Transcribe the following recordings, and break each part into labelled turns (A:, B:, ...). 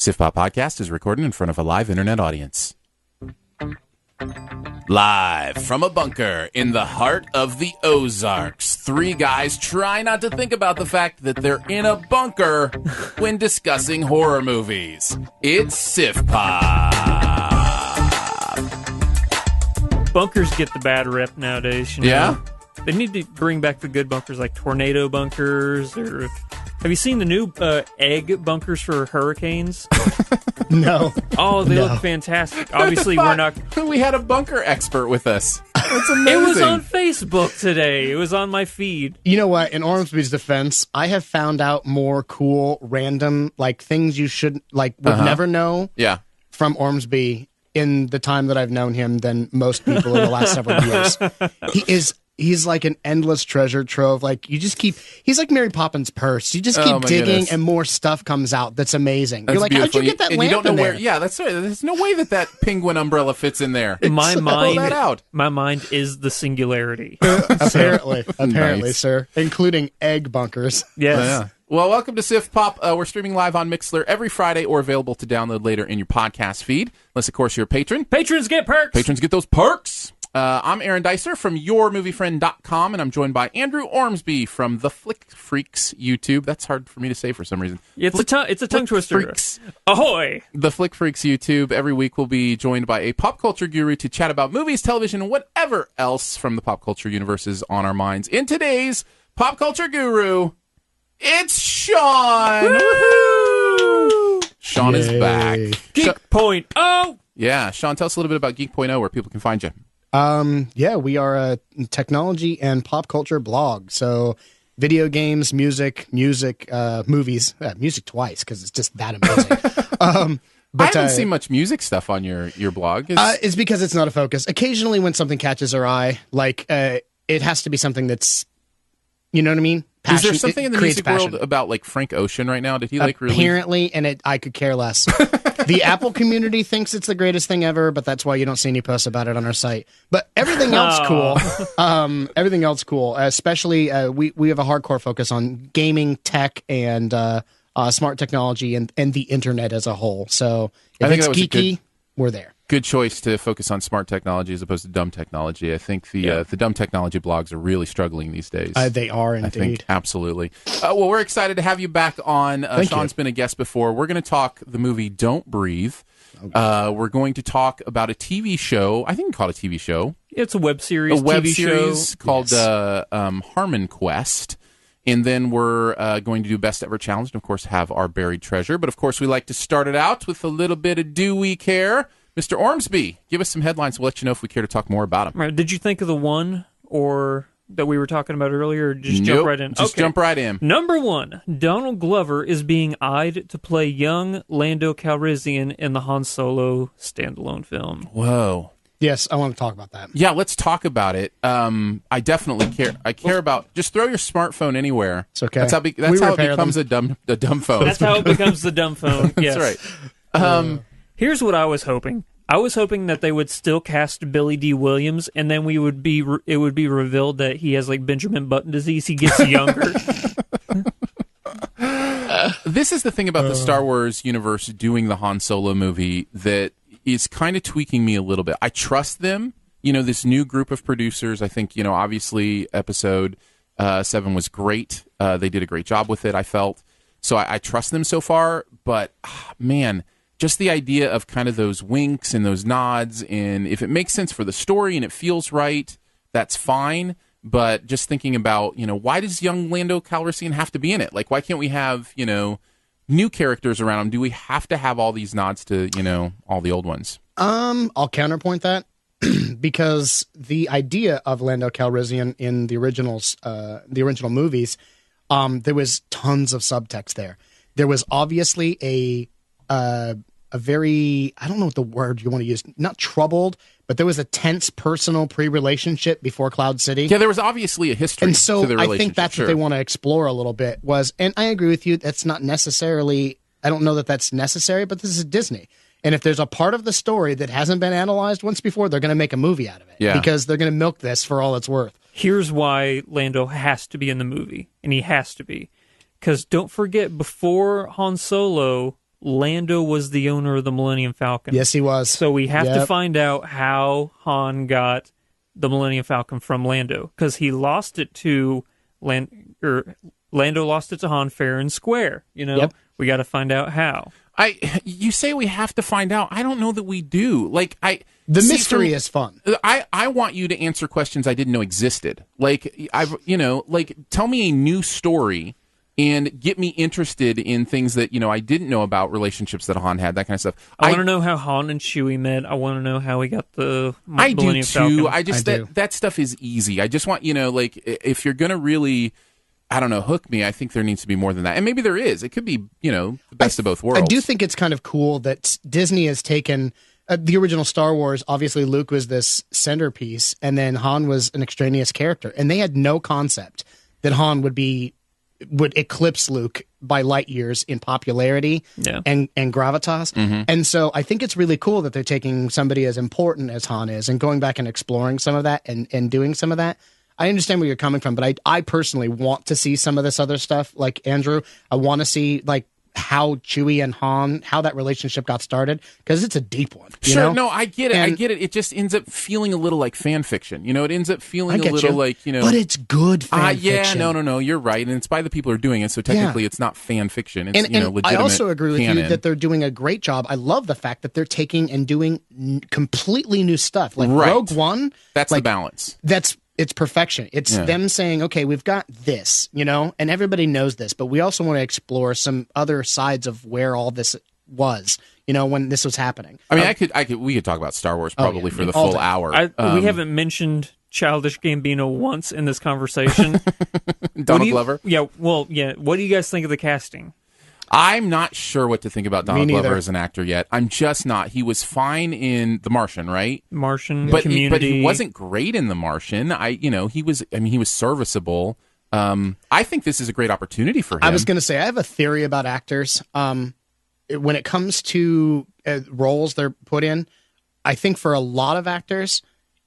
A: SiftPop Podcast is recorded in front of a live internet audience. Live from a bunker in the heart of the Ozarks, three guys try not to think about the fact that they're in a bunker when discussing horror movies. It's SiftPop.
B: Bunkers get the bad rep nowadays, you know?
A: Yeah?
B: They need to bring back the good bunkers like tornado bunkers. Or have you seen the new egg bunkers for hurricanes?
C: No.
B: Oh, they look fantastic. Obviously, we're not...
A: We had a bunker expert with us. That's amazing.
B: It was on Facebook today. It was on my feed.
C: You know what? In Ormsby's defense, I have found out more cool, random, like things you should would never know from Ormsby in the time that I've known him than most people in the last several years. He's like an endless treasure trove. Like he's like Mary Poppins' purse. You just keep digging and more stuff comes out. That's amazing. You're like,
A: beautiful.
C: How'd you get that lamp
A: you don't know
C: in there?
A: where? Yeah, that's right. There's no way that penguin umbrella fits in there.
B: My
A: Pull that out.
B: mind is the singularity.
C: Apparently,
A: Nice.
C: sir, including egg bunkers.
B: Yes.
A: Yeah. Well, welcome to SiftPop. We're streaming live on Mixlr every Friday or available to download later in your podcast feed. Unless, of course, you're a patron.
B: Patrons get perks.
A: Patrons get those perks. I'm Aaron Dicer from YourMovieFriend.com, and I'm joined by Andrew Ormsby from the Flick Freaks YouTube. That's hard for me to say for some reason.
B: It's a tongue twister.
A: Freaks.
B: Ahoy!
A: The Flick Freaks YouTube. Every week we'll be joined by a pop culture guru to chat about movies, television, and whatever else from the pop culture universe is on our minds. In today's Pop Culture Guru, it's Shawn! Woohoo! Shawn is back.
B: Geek.0!
A: Yeah, Shawn, tell us a little bit about Geek.0, where people can find you.
C: We are a technology and pop culture blog. So video games, music, movies, music twice because it's just that amazing.
A: But I haven't seen much music stuff on your blog.
C: It's because it's not a focus. Occasionally when something catches our eye, it has to be something that's, you know what I mean?
A: Is there something in the music world about like Frank Ocean right now? Did he really?
C: Apparently, and I could care less. The Apple community thinks it's the greatest thing ever, but that's why you don't see any posts about it on our site. But everything else cool. Everything else cool. Especially we have a hardcore focus on gaming, tech, and smart technology and the internet as a whole. So if it's geeky, we're there.
A: Good choice to focus on smart technology as opposed to dumb technology. I think the dumb technology blogs are really struggling these days.
C: They are indeed.
A: I think, absolutely. Well, we're excited to have you back on. Shawn's been a guest before. We're going to talk the movie Don't Breathe. Okay. We're going to talk about a TV show. I think we call it a TV show.
B: It's a web series.
A: Series called Harmonquest. And then we're going to do Best Ever Challenge and, of course, have our buried treasure. But, of course, we like to start it out with a little bit of Do We Care? Mr. Ormsby, give us some headlines. We'll let you know if we care to talk more about them.
B: Right. Did you think of the one or that we were talking about earlier? Or just jump right in?
A: Just jump right in.
B: Number one, Donald Glover is being eyed to play young Lando Calrissian in the Han Solo standalone film.
A: Whoa.
C: Yes, I want to talk about that.
A: Yeah, let's talk about it. I definitely care. I care about. Just throw your smartphone anywhere.
C: It's okay.
A: That's how it becomes a dumb phone.
B: That's how it becomes the dumb phone. Yes.
A: That's right.
B: Here's what I was hoping. I was hoping that they would still cast Billy D. Williams, and then it would be revealed that he has like Benjamin Button disease. He gets younger.
A: This is the thing about the Star Wars universe doing the Han Solo movie that is kind of tweaking me a little bit. I trust them. You know, this new group of producers, I think, obviously Episode 7 was great. They did a great job with it, I felt. So I trust them so far. But, man, just the idea of kind of those winks and those nods, and if it makes sense for the story and it feels right, that's fine. But just thinking about, why does young Lando Calrissian have to be in it? Like, why can't we have, new characters around him? Do we have to have all these nods to, all the old ones?
C: I'll counterpoint that because the idea of Lando Calrissian in the original movies, there was tons of subtext there. There was obviously a very, I don't know what the word you want to use, not troubled, but there was a tense personal pre-relationship before Cloud City.
A: Yeah, there was obviously a history
C: and so
A: to the relationship.
C: I think that's what they want to explore a little bit and I agree with you, that's not necessarily, I don't know that that's necessary, but this is Disney. And if there's a part of the story that hasn't been analyzed once before, they're going to make a movie out of it.
A: Yeah.
C: Because they're going to milk this for all it's worth.
B: Here's why Lando has to be in the movie, and he has to be. Because don't forget, before Han Solo, Lando was the owner of the Millennium Falcon.
C: Yes, he was.
B: So we have to find out how Han got the Millennium Falcon from Lando, because he lost it to Lando lost it to Han fair and square. We got to find out how.
A: You say we have to find out. I don't know that we do.
C: The mystery is fun.
A: I want you to answer questions I didn't know existed. Tell me a new story and get me interested in things that I didn't know about, relationships that Han had, that kind of stuff.
B: I want to know how Han and Chewie met. I want to know how he got the Millennium Falcon.
A: I do. That stuff is easy. I just want if you're gonna really, I don't know, hook me, I think there needs to be more than that. And maybe there is. It could be, the best of both worlds.
C: I do think it's kind of cool that Disney has taken the original Star Wars. Obviously, Luke was this centerpiece, and then Han was an extraneous character. And they had no concept that Han would eclipse Luke by light years in popularity and gravitas. Mm-hmm. And so I think it's really cool that they're taking somebody as important as Han is and going back and exploring some of that and doing some of that. I understand where you're coming from, but I personally want to see some of this other stuff. Like Andrew, I want to see how Chewie and Han, how that relationship got started, because it's a deep one.
A: Sure, no, I get it. It just ends up feeling a little like fan fiction. It ends up feeling a little
C: But it's good fan fiction.
A: No, you're right. And it's by the people who are doing it, so technically it's not fan fiction. It's, legitimate
C: I also agree with
A: canon.
C: you that they're doing a great job. I love the fact that they're taking and doing completely new stuff. Like Rogue One.
A: That's the balance.
C: It's perfection. It's them saying, okay, we've got this, and everybody knows this, but we also want to explore some other sides of where all this was, when this was happening.
A: I mean, we could talk about Star Wars probably for the full hour.
B: We haven't mentioned Childish Gambino once in this conversation.
A: Donald Glover?
B: Yeah, well, yeah. What do you guys think of the casting?
A: I'm not sure what to think about Donald Glover as an actor yet. I'm just not. He was fine in The Martian, right?
B: Community.
A: But he wasn't great in The Martian. He was serviceable. I think this is a great opportunity for him.
C: I was going to say, I have a theory about actors. When it comes to roles they're put in, I think for a lot of actors,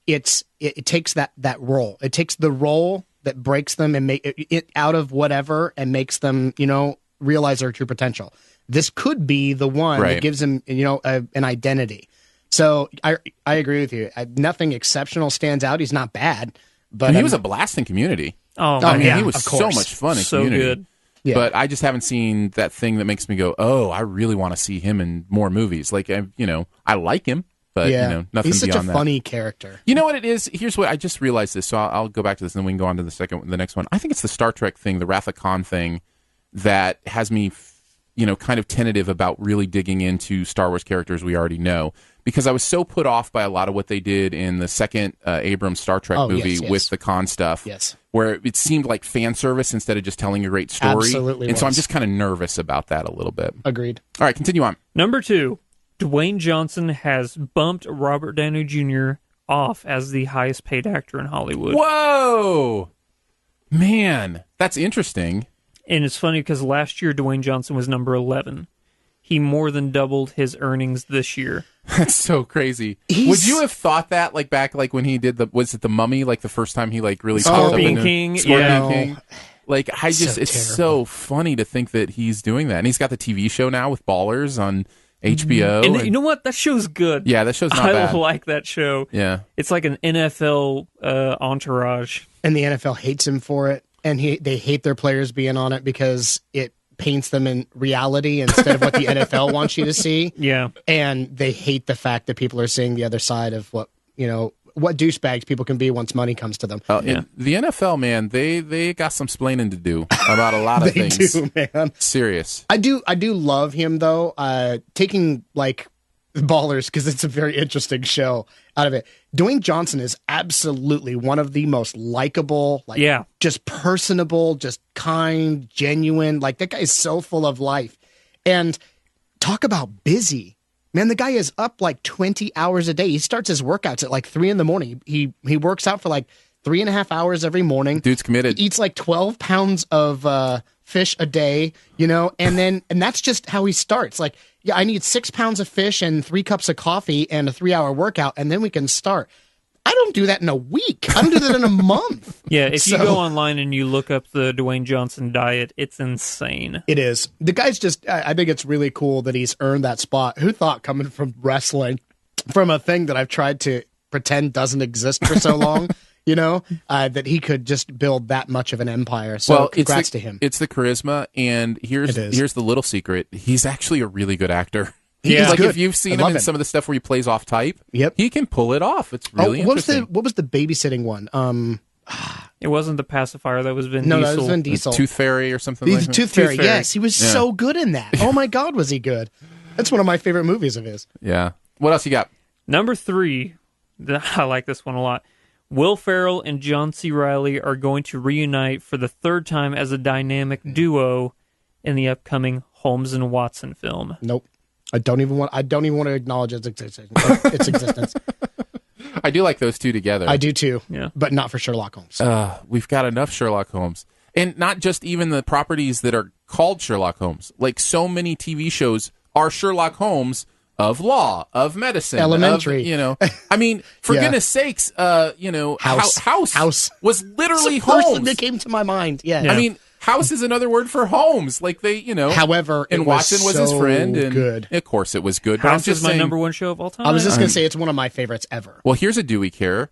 C: it takes that role. It takes the role that breaks them and make it out of whatever and makes them, realize their true potential. This could be the one that gives him, an identity. So I agree with you. Nothing exceptional stands out. He's not bad, but
A: he was a blast in Community. He was so much fun in Community. Good. Yeah. But I just haven't seen that thing that makes me go, oh, I really want to see him in more movies. I like him, but nothing
C: he's such
A: beyond
C: a funny character.
A: You know what it is? Here's what I just realized this. So I'll go back to this, and then we can go on to the next one. I think it's the Star Trek thing, the Wrath of Khan thing, that has me, kind of tentative about really digging into Star Wars characters we already know, because I was so put off by a lot of what they did in the second Abrams Star Trek movie with the Khan stuff, where it seemed like fan service instead of just telling a great story.
C: Absolutely,
A: and so I'm just kind of nervous about that a little bit.
C: Agreed.
A: All right, continue on.
B: Number 2, Dwayne Johnson has bumped Robert Downey Jr. off as the highest paid actor in Hollywood.
A: Whoa, man, that's interesting.
B: And it's funny because last year Dwayne Johnson was number 11. He more than doubled his earnings this year.
A: That's so crazy. Would you have thought that back when he did was it The Mummy, the first time he really
B: Scorpion King?
A: King. It's so funny to think that he's doing that. And he's got the TV show now with Ballers on HBO.
B: And you know what? That show's good.
A: Yeah, that show's not bad.
B: I like that show.
A: Yeah.
B: It's like an NFL entourage.
C: And the NFL hates him for it. And they hate their players being on it because it paints them in reality instead of what the NFL wants you to see.
B: Yeah.
C: And they hate the fact that people are seeing the other side of what douchebags people can be once money comes to them.
A: The NFL, man, they got some splaining to do about a lot of things. They
C: do, man.
A: Serious.
C: I do love him, though, taking, Ballers, because it's a very interesting show out of it. Dwayne Johnson is absolutely one of the most likable, just personable, just kind, genuine. That guy is so full of life. And talk about busy. Man, the guy is up 20 hours a day. He starts his workouts at 3 a.m. He works out for 3.5 hours every morning.
A: Dude's committed.
C: He eats 12 pounds of fish a day, and that's just how he starts. I need 6 pounds of fish and 3 cups of coffee and a 3-hour workout, and then we can start. I don't do that in a week. I don't do that in a month.
B: Yeah, if you go online and you look up the Dwayne Johnson diet, it's insane.
C: It is. The guy's just, I think it's really cool that he's earned that spot. Who thought coming from wrestling, from a thing that I've tried to pretend doesn't exist for so long, that he could just build that much of an empire. So congrats to him.
A: It's the charisma, and here's the little secret. He's actually a really good actor.
C: Yeah,
A: like if you've seen him in some of the stuff where he plays off type, he can pull it off. It's really interesting.
C: What was the babysitting one?
B: It wasn't the pacifier. That was Vin Diesel.
C: No, that was Vin Diesel.
A: Tooth Fairy or something like that.
C: Tooth Fairy, yes. He was so good in that. Oh my God, was he good. That's one of my favorite movies of his.
A: Yeah. What else you got?
B: Number 3, I like this one a lot. Will Ferrell and John C. Reilly are going to reunite for the 3rd time as a dynamic duo in the upcoming Holmes and Watson film.
C: Nope. I don't even want to acknowledge its existence.
A: I do like those two together.
C: I do too.
B: Yeah.
C: But not for Sherlock Holmes.
A: We've got enough Sherlock Holmes. And not just even the properties that are called Sherlock Holmes. Like so many TV shows are Sherlock Holmes of law, of medicine,
C: elementary.
A: I mean, for goodness sakes, House was literally
C: Holmes.
A: Holmes.
C: First thing that came to my mind. Yeah.
A: I mean, House is another word for Holmes. Like
C: However,
A: and Watson was his friend, and
C: good.
A: Of course, it was good.
B: House is my number 1 show of all time.
C: I was just going to say it's one of my favorites ever.
A: Well, here's a Dewey Care.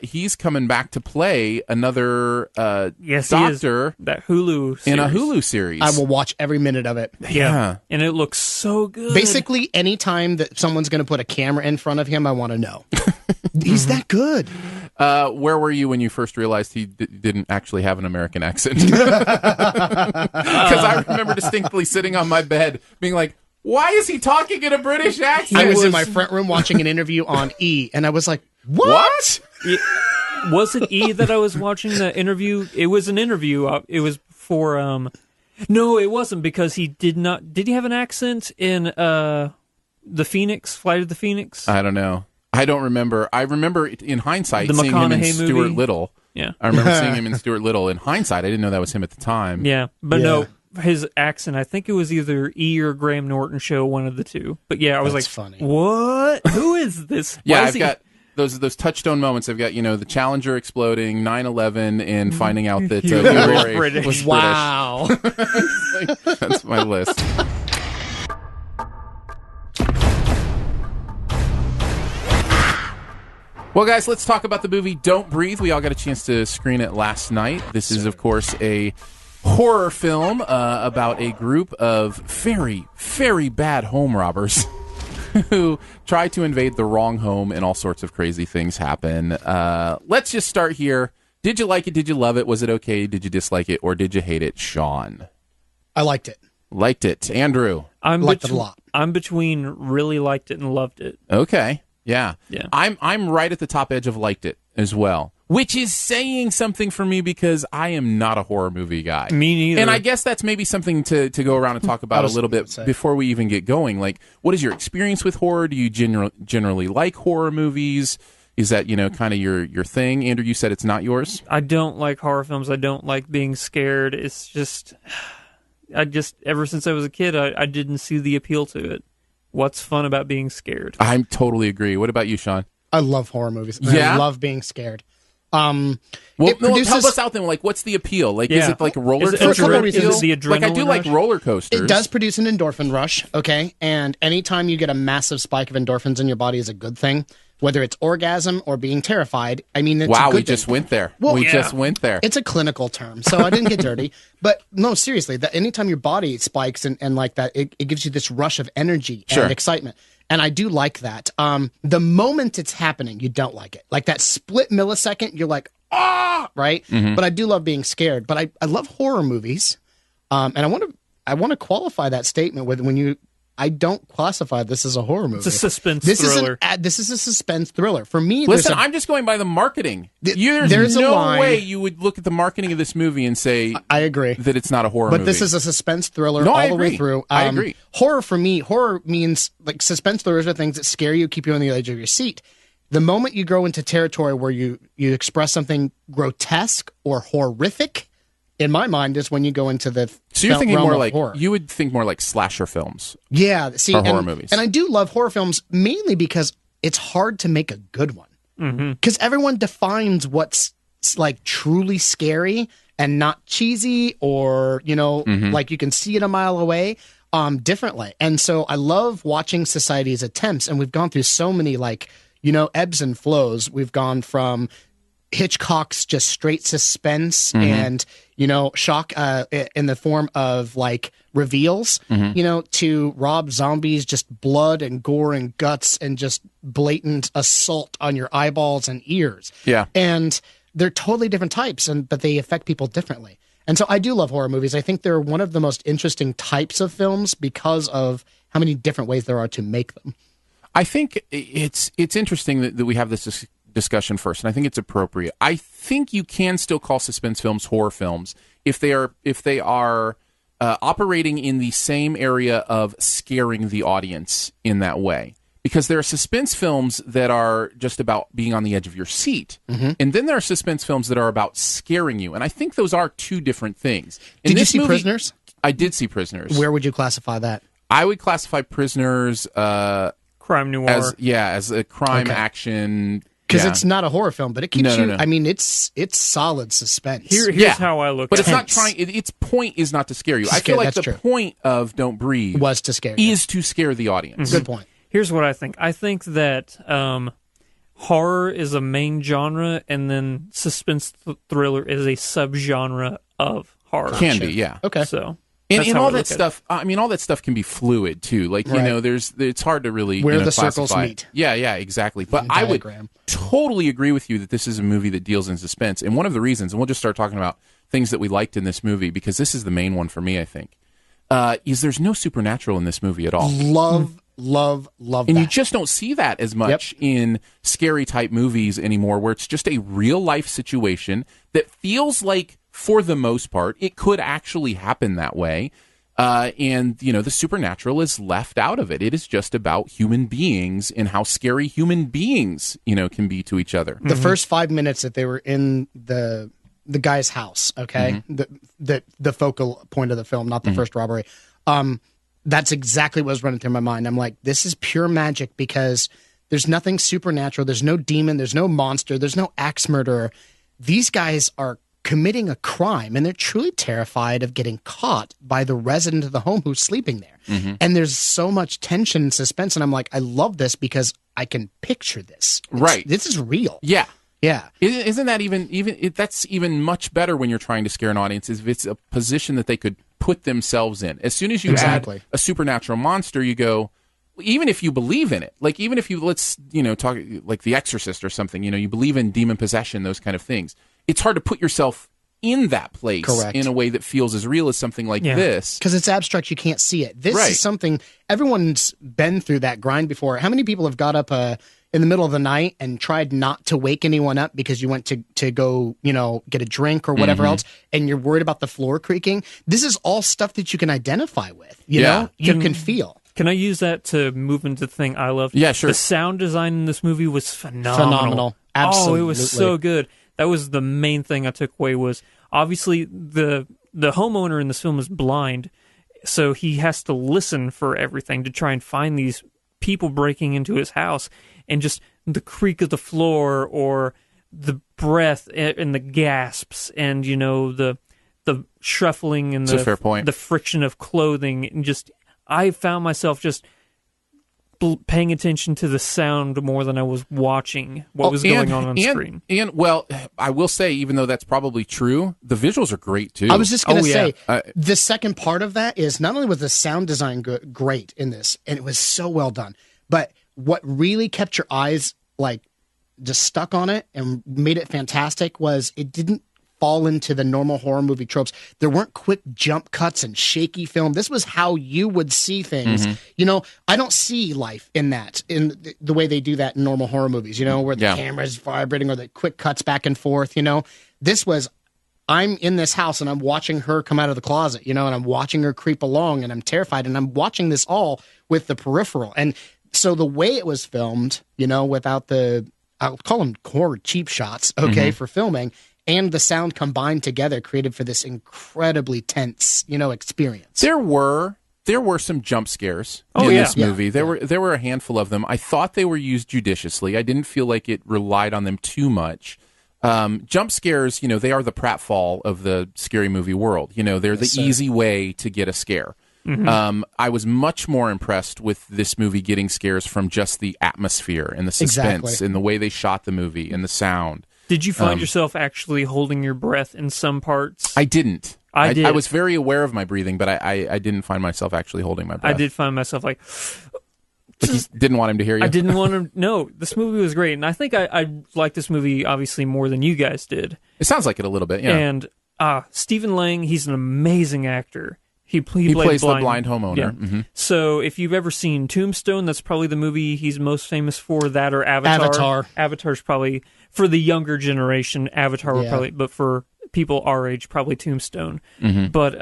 A: He's coming back to play another doctor.
B: That Hulu series.
A: In a Hulu series.
C: I will watch every minute of it.
B: Yeah. And it looks so good.
C: Basically, any time that someone's going to put a camera in front of him, I want to know. He's that good.
A: Where were you when you first realized he didn't actually have an American accent? Because I remember distinctly sitting on my bed being like, why is he talking in a British accent?
C: I was in my front room watching an interview on E, and I was like, what?
B: Was it E that I was watching the interview? It was an interview. It was for, no, it wasn't, because he did he have an accent in The Phoenix, Flight of the Phoenix?
A: I don't know. I don't remember. I remember in hindsight seeing him in Stuart Little.
B: Yeah.
A: I remember seeing him in Stuart Little. In hindsight, I didn't know that was him at the time.
B: Yeah, but no, his accent, I think it was either E or Graham Norton show, one of the two. But yeah, I was
C: That's
B: like,
C: funny.
B: What? Who is this?
A: Yeah, I've got those touchdown moments. I've got, the Challenger exploding, 9/11, and finding out that British was British.
C: Wow.
A: That's my list. Well, guys, let's talk about the movie Don't Breathe. We all got a chance to screen it last night. This is, of course, a horror film about a group of very, very bad home robbers who try to invade the wrong home, and all sorts of crazy things happen. Let's just start here. Did you like it? Did you love it? Was it okay? Did you dislike it? Or did you hate it? Shawn?
C: I liked it.
A: Liked it. Andrew?
C: Liked it a lot.
B: I'm between really liked it and loved it.
A: Okay. Yeah.
B: I'm
A: right at the top edge of liked it as well, which is saying something for me because I am not a horror movie guy.
B: Me neither.
A: And I guess that's maybe something to go around and talk about a little bit before we even get going. Like, what is your experience with horror? Do you generally like horror movies? Is that, kind of your thing? Andrew, you said it's not yours?
B: I don't like horror films. I don't like being scared. It's just, ever since I was a kid, I didn't see the appeal to it. What's fun about being scared?
A: I totally agree. What about you, Shawn?
C: I love horror movies.
A: Yeah?
C: I love being scared.
A: Help us out then. Like, what's the appeal? Like, is it like a roller coaster?
B: Is it the adrenaline
A: Like, I do like roller coasters.
C: It does produce an endorphin rush, okay? And anytime you get a massive spike of endorphins in your body is a good thing. Whether it's orgasm or being terrified, I mean, it's a good
A: we
C: thing.
A: just went there.
C: Well,
A: just went there.
C: It's a clinical term, so I didn't get dirty. But no, seriously, that anytime your body spikes and like that, it gives you this rush of energy and excitement. And I do like that. The moment it's happening, you don't like it. Like that split millisecond, you're like, right? Mm-hmm. But I do love being scared. But I love horror movies. And I want to qualify that statement with I don't classify this as a horror movie.
B: It's a suspense thriller.
C: This is a suspense thriller. For me,
A: listen, I'm just going by the marketing. There's no way you would look at the marketing of this movie and say,
C: I agree,
A: that it's not a horror movie.
C: But this is a suspense thriller all the way through.
A: I agree.
C: Horror for me, horror means like suspense thrillers are things that scare you, keep you on the edge of your seat. The moment you grow into territory where you express something grotesque or horrific, in my mind, is when you go into the
A: so you're thinking more like
C: horror.
A: You would think more like slasher films.
C: Yeah, see,
A: or horror movies.
C: And I do love horror films mainly because it's hard to make a good one. Because everyone defines what's like truly scary and not cheesy, or, you know, like you can see it a mile away, differently. And so I love watching society's attempts, and we've gone through so many, like, you know, ebbs and flows. We've gone from Hitchcock's just straight suspense and, you know, shock in the form of like reveals, you know, to Rob Zombie's just blood and gore and guts and just blatant assault on your eyeballs and ears.
A: Yeah.
C: And they're totally different types, but they affect people differently. And so I do love horror movies. I think they're one of the most interesting types of films because of how many different ways there are to make them.
A: I think it's interesting that we have this discussion first, and I think it's appropriate. I think you can still call suspense films horror films if they are operating in the same area of scaring the audience in that way. Because there are suspense films that are just about being on the edge of your seat. And then there are suspense films that are about scaring you. And I think those are two different things.
C: Did you see Prisoners?
A: I did see Prisoners.
C: Where would you classify that?
A: I would classify Prisoners
B: crime noir.
A: as a crime action.
C: Because it's not a horror film, but it keeps you... I mean, it's solid suspense.
B: Here's how I look at it.
A: But it's not trying... Its point is not to scare you. I feel like the point of Don't Breathe...
C: was to scare you.
A: Is to scare the audience.
C: Good point.
B: Here's what I think. I think that horror is a main genre, and then suspense thriller is a subgenre of horror.
A: Can be, yeah.
C: Okay.
B: So,
A: and all that stuff. I mean, all that stuff can be fluid too. Like you know, it's hard to really
C: where the
A: classify.
C: circles meet.
A: Yeah, exactly. But I would totally agree with you that this is a movie that deals in suspense. And one of the reasons, and we'll just start talking about things that we liked in this movie, because this is the main one for me, I think, is there's no supernatural in this movie at all.
C: Love
A: and you just don't see that as much in scary type movies anymore, where it's just a real life situation that feels like, for the most part, it could actually happen that way. And, you know, the supernatural is left out of it. It is just about human beings and how scary human beings, you know, can be to each other.
C: The first 5 minutes that they were in the guy's house, okay? The focal point of the film, not the first robbery. That's exactly what was running through my mind. I'm like, this is pure magic, because there's nothing supernatural. There's no demon. There's no monster. There's no axe murderer. These guys are committing a crime, and they're truly terrified of getting caught by the resident of the home who's sleeping there. And there's so much tension and suspense, and I'm like, I love this because I can picture this. This is real.
A: Yeah.
C: Yeah.
A: Isn't that that's even much better when you're trying to scare an audience, if it's a position that they could put themselves in. As soon as you add a supernatural monster, you go, even if you believe in it, like even if you, let's, you know, talk like The Exorcist or something, you know, you believe in demon possession, those kind of things. It's hard to put yourself in that place in a way that feels as real as something like this.
C: Because it's abstract, you can't see it. This is something, everyone's been through that grind before. How many people have got up in the middle of the night and tried not to wake anyone up because you went to go, you know, get a drink or whatever else, and you're worried about the floor creaking? This is all stuff that you can identify with, you know? You can feel.
B: Can I use that to move into the thing I love?
A: Yeah, sure.
B: The sound design in this movie was phenomenal.
C: Absolutely.
B: Oh, it was so good. That was the main thing I took away, was obviously the homeowner in this film is blind, so he has to listen for everything to try and find these people breaking into his house, and just the creak of the floor or the breath and the gasps and, you know, the shuffling and the friction of clothing, and just I found myself just paying attention to the sound more than I was watching what was going on screen.
A: And, well, I will say, even though that's probably true, the visuals are great, too.
C: I was just going to say, the second part of that is not only was the sound design great in this, and it was so well done, but what really kept your eyes, like, just stuck on it and made it fantastic was it didn't fall into the normal horror movie tropes. There weren't quick jump cuts and shaky film. This was how you would see things. You know, I don't see life in that, in the way they do that in normal horror movies, you know, where the camera's vibrating or the quick cuts back and forth, you know. This was, I'm in this house and I'm watching her come out of the closet, you know, and I'm watching her creep along and I'm terrified, and I'm watching this all with the peripheral. And so the way it was filmed, you know, without the, I'll call them core cheap shots, for filming, and the sound combined together created for this incredibly tense, you know, experience.
A: There were There were some jump scares
B: in
A: this movie. There were a handful of them. I thought they were used judiciously. I didn't feel like it relied on them too much. Jump scares, they are the pratfall of the scary movie world. They're the easy way to get a scare. Mm-hmm. I was much more impressed with this movie getting scares from just the atmosphere and the suspense and the way they shot the movie and the sound.
B: Did you find yourself actually holding your breath in some parts?
A: I didn't.
B: I did.
A: I was very aware of my breathing, but I didn't find myself actually holding my breath.
B: I did find myself like
A: you didn't want him to hear you?
B: I didn't want him. No, this movie was great, and I think I liked this movie obviously more than you guys did.
A: It sounds like it a little bit, yeah.
B: And Stephen Lang, he's an amazing actor. He
A: plays the blind homeowner.
B: Yeah.
A: Mm-hmm.
B: So if you've ever seen Tombstone, that's probably the movie he's most famous for. That or Avatar. Avatar's probably, for the younger generation, Avatar would probably, but for people our age, probably Tombstone. Mm-hmm. But,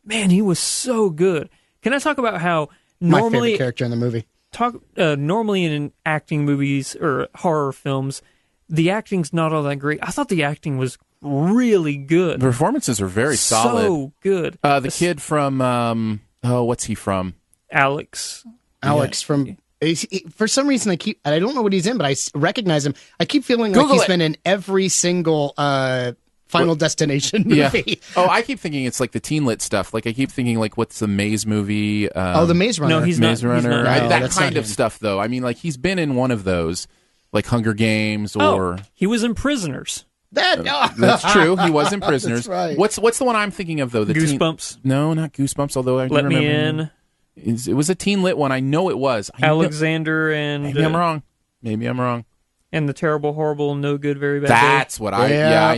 B: man, he was so good. Can I talk about how normally...
C: My favorite character in the movie.
B: Normally in acting movies or horror films, the acting's not all that great. I thought the acting was really good.
A: The performances are very solid.
B: So good.
A: The kid from what's he from?
B: Alex
C: from. For some reason, I don't know what he's in, but I recognize him. I keep feeling like he's been in every single Final Destination movie.
A: Yeah. Oh, I keep thinking it's like the teen lit stuff. Like I keep thinking like what's the Maze movie?
C: The Maze Runner.
B: No, he's
A: Maze
B: not.
A: Runner.
B: He's not.
A: That kind of stuff, though. I mean, like he's been in one of those, like Hunger Games, or
B: he was in Prisoners.
A: That's true. He was in Prisoners.
C: That's right.
A: What's the one I'm thinking of though? The
B: Goosebumps.
A: No, not Goosebumps. Although I
B: Let
A: do
B: Me
A: remember
B: In.
A: It was a teen lit one. I know it was.
B: Alexander and
A: maybe I'm wrong.
B: And the Terrible, Horrible, No Good, Very Bad.
A: That's what I